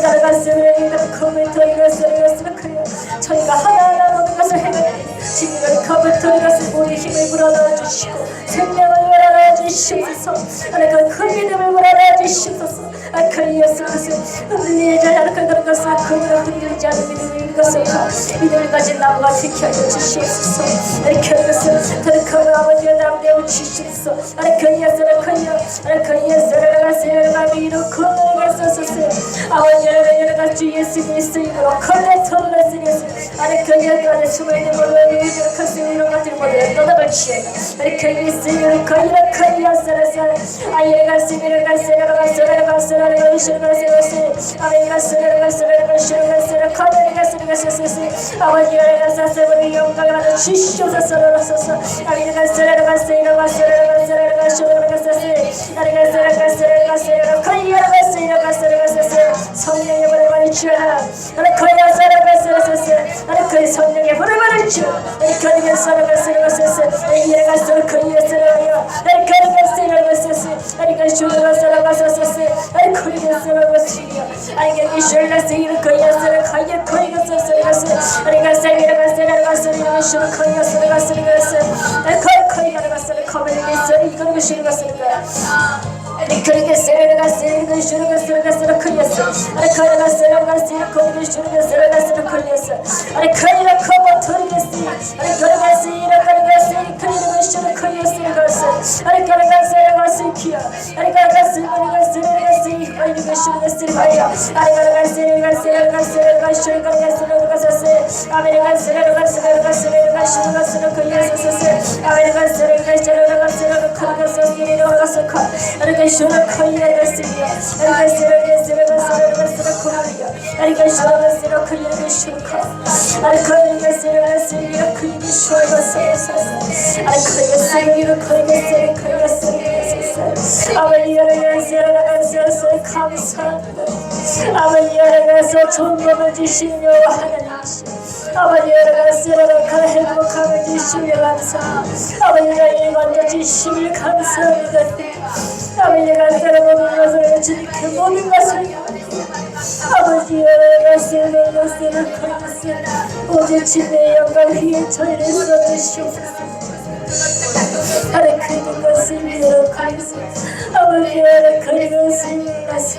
가르가스를 이런 컴퓨터를 쓰는 거예요. 저희가 하나하나 모든 것을 행하니 지금 컴퓨터를 모든 힘을 불어넣어 주시고 생명을 불어넣어 주시옵소서. 그 믿음을 불어넣어 주시옵소서. 거리에서 흔들리지 않는 것을 거리가 흔들리지 않는 믿음을 가진 나무가 지켜 주시옵소서. 그 아버지가 남대우 주시옵소서. 거리에서를 거리에서를 가세요. 남이 이렇게 아버지를 여러가 주 예수 그리스도 이름으로 컬레터를 쓰겠어. 거리에 숨어있는 모든 일들을 컨셉으로 가지고 모든 떠나갈 취해. 그리스도를 거리에서를 아이를 갔으면 아버지가 가서 우리 영광을 받아 주시옵소서. 성령의 불을 많이 주어라. 그 성령의 불을 많이 주어. 아메리카 스르르가 스르르가 스르르가 슈르가 스르르 예수스 아메리카 스르르가 스르르가 스르르 카르가 스르르가 스르르 아리가 슈르 코이레가 스르르 아리가 스르르가 스르르가 스르르가 스르르 코리아 아리가 슈르가 스르르 코이레가 슈르카 아리가 스르르가 스르르가 코이레가 슈르가 스르르 아리가 스르르가 코이레가 스르르가 아버지가 스르르가 스르르 감사합니다. 아버지 여러가서 존경을 주시며 하나님이시 아버지 여러가서 여러가 행복함을 주시며 감사합니다. 아버지가 일관져 주시며 감사합니다. 아버지가 여러분 것을 주님께 모든 것을 아버지 여러가서 여러가서 오직 주님의 영광 위에 저희를 쏟으시옵소서. 하나님 그 것을 기억하소서. 아버지 하나님 그 것을 기억하소서.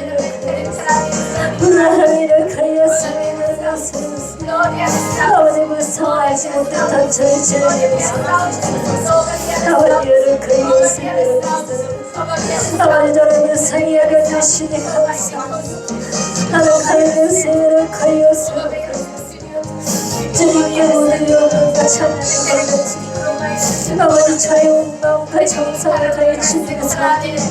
하나님을 기억하소서. 아버지 무서워하지 못했던 저희 죄를 용서하소서. 아버지를 기억하소서. 아버지 저를 무상히 여겨주시니 감사합니다. 하나님 그 것을 기억하소서. 주님께 모든 영광과 찬양을 아버지 저의 온 마음과 정성을 다해 주님을 사랑합니다.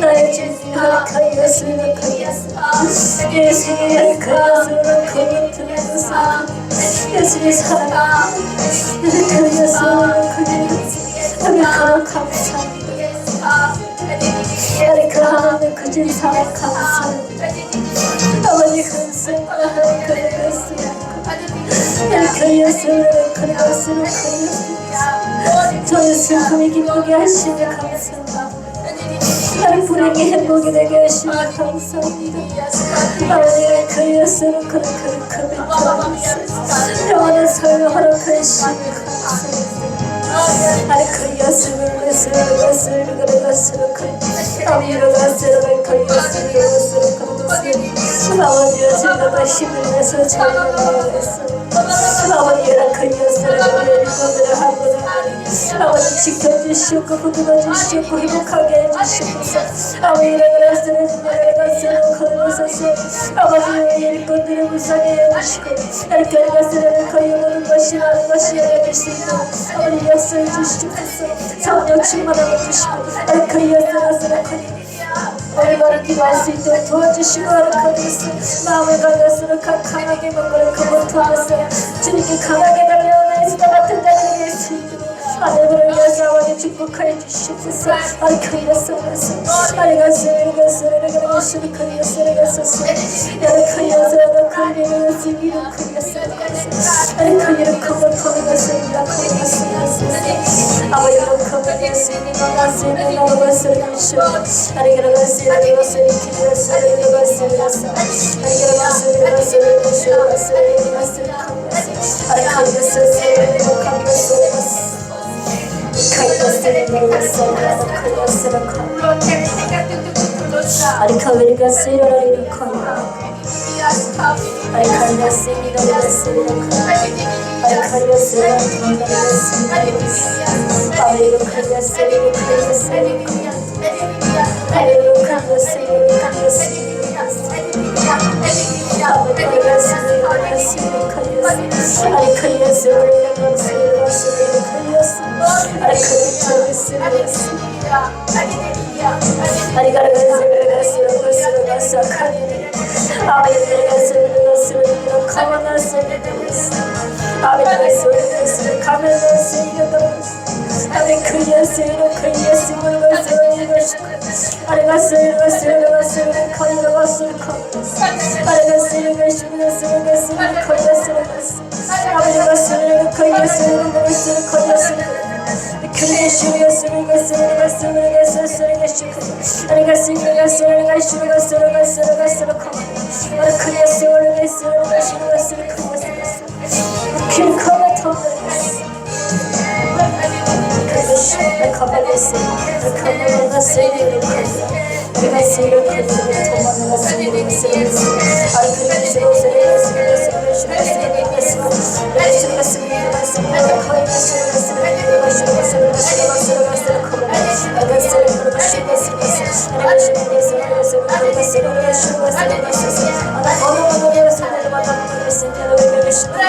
나의 주님 하나님을 기억하소서. 예수님 하나님을 기억하소서. 예수님 사랑합니다. 하나님 감사합니다. 하나님 그진 사랑 감사합니다. 아버지 감사합니다. 하나님 예수를 그리스도로 저의 슬픔이 기쁘게 하시며 감사합니다. 나를 불행이 행복이 되게 하시며 감사합니다. 아버지의 그 예수를 영원한 삶을 허락하시며 감사합니다. 아니 그 예수를 아버지의 제가 힘을 내서 저희를 나아갔습니다. 아버지의 그 예수를 일꾼들을 하고자 아버지 지켜주시고 붙들어주시고 행복하게 해주시옵소서. 아버지의 예수를 걸어서서 아버지의 일꾼들을 무사하게 해주시고 이렇게 예수를 거의 모든 것이 많은 것이 알려질 수 있도록 아버지 역사해 주시옵소서. 성령 충만하게 주시고 이렇게 예수를 거의 얼마나 기도할 수 있도록 도와주시고 하나님께서 마음을 가졌으면 강하게 먹고 그것을 주님께 강하게 달려오는 예수와 같은 자들에게 할 수 있도록 하나님을 위해서 아버지 축복하여 주시옵소서. 하나님께서 Amen.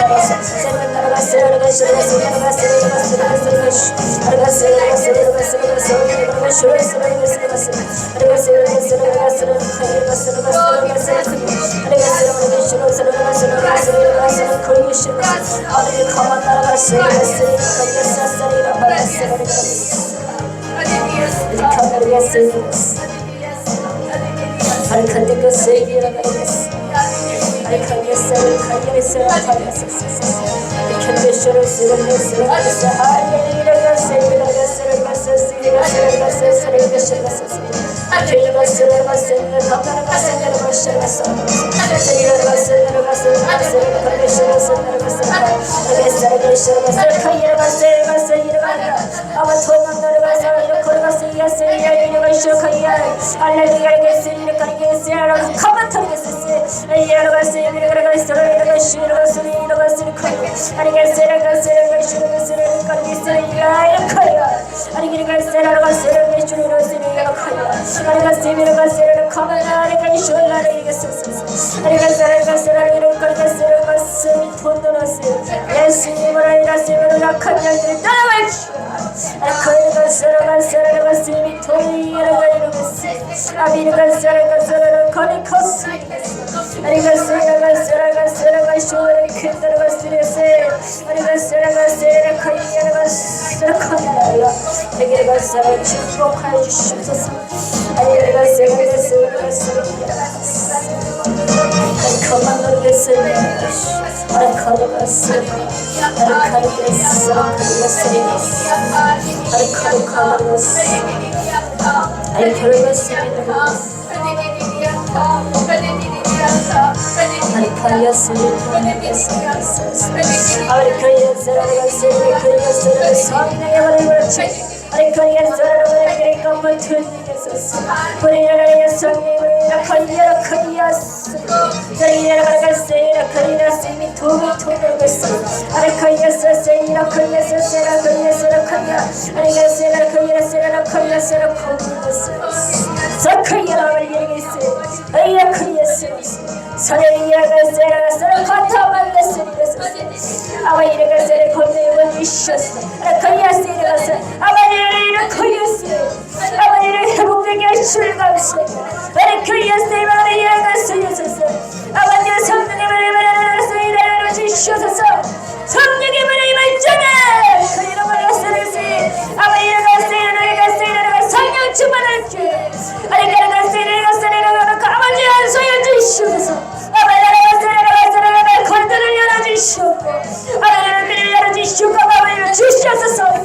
축복하여 주시옵소서. 주시옵소서.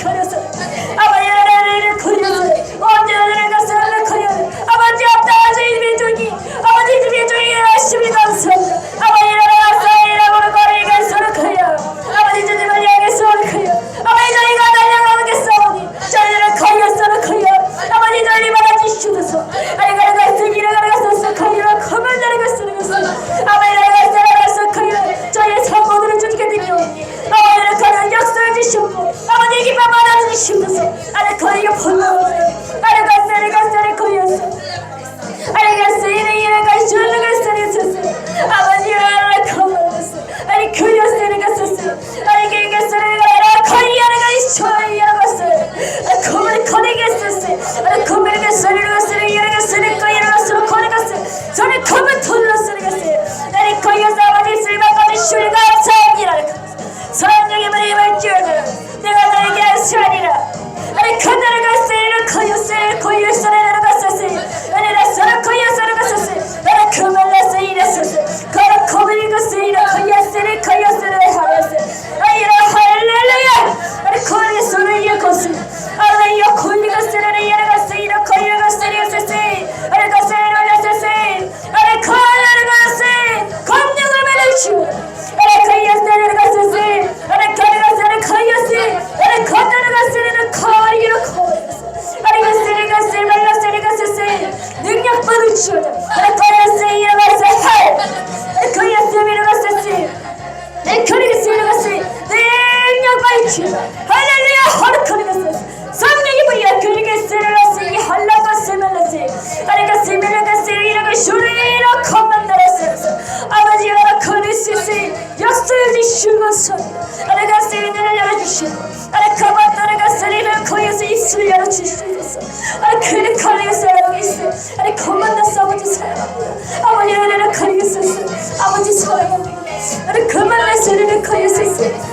소리 아래가 세인을 열어주시고 아래 가만 따라가 세리를 거기에서 입술을 열어주시옵소서 아래 그를 거리에서 여기있어 아래 거만나서 아버지 사랑합니다 아버지 은혜를 거리에서 아버지 사랑합니다 아래 거만나 세리를 거리에서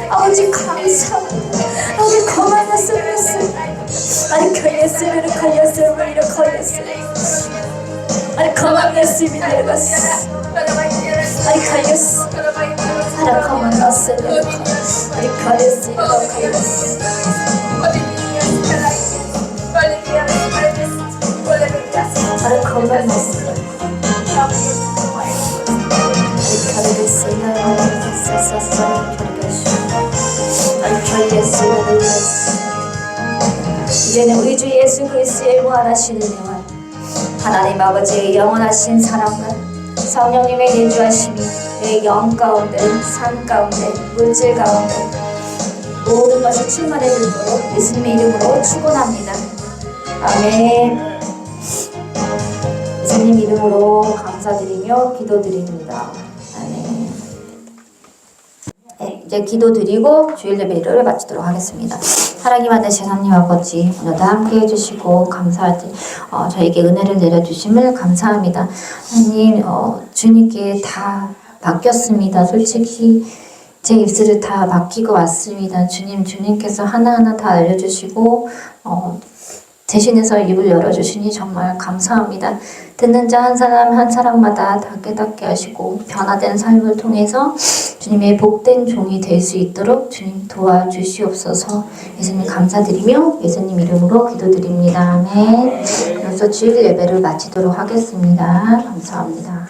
아버지 감사합니다 아버지 거만나서 아래 거리에서 이를 거리에서 이를 거리에서 아래 거만나서 이를 내려갔어 아래 거리에서 아래 거만나서 아래 거리에서 이를 거리에서 아래 거만나서 이제는 우리 주 예수 그리스도의 무한하신 은혜와 하나님 아버지의 영원하신 사랑과 성령님의 내주하심이 내 영 가운데 삶 가운데 물질 가운데 모든 것이 충만해 들도록 예수님의 이름으로 축원합니다. 아멘. 예수님 이름으로 감사드리며 기도드립니다. 아멘. 네, 이제 기도드리고 주일 예배를 마치도록 하겠습니다. 사랑이 많으신 하나님 아버지, 오늘도 함께 해주시고 저에게 은혜를 내려주심을 감사합니다. 하나님, 주님께 다 맡겼습니다. 솔직히 제 입술을 다 맡기고 왔습니다. 주님께서 하나하나 다 알려주시고 대신해서 입을 열어주시니 정말 감사합니다. 듣는 자 한 사람 한 사람마다 다 깨닫게 하시고 변화된 삶을 통해서 주님의 복된 종이 될 수 있도록 주님 도와주시옵소서. 예수님 감사드리며 예수님 이름으로 기도드립니다. 아멘. 그래서 주일 예배를 마치도록 하겠습니다. 감사합니다.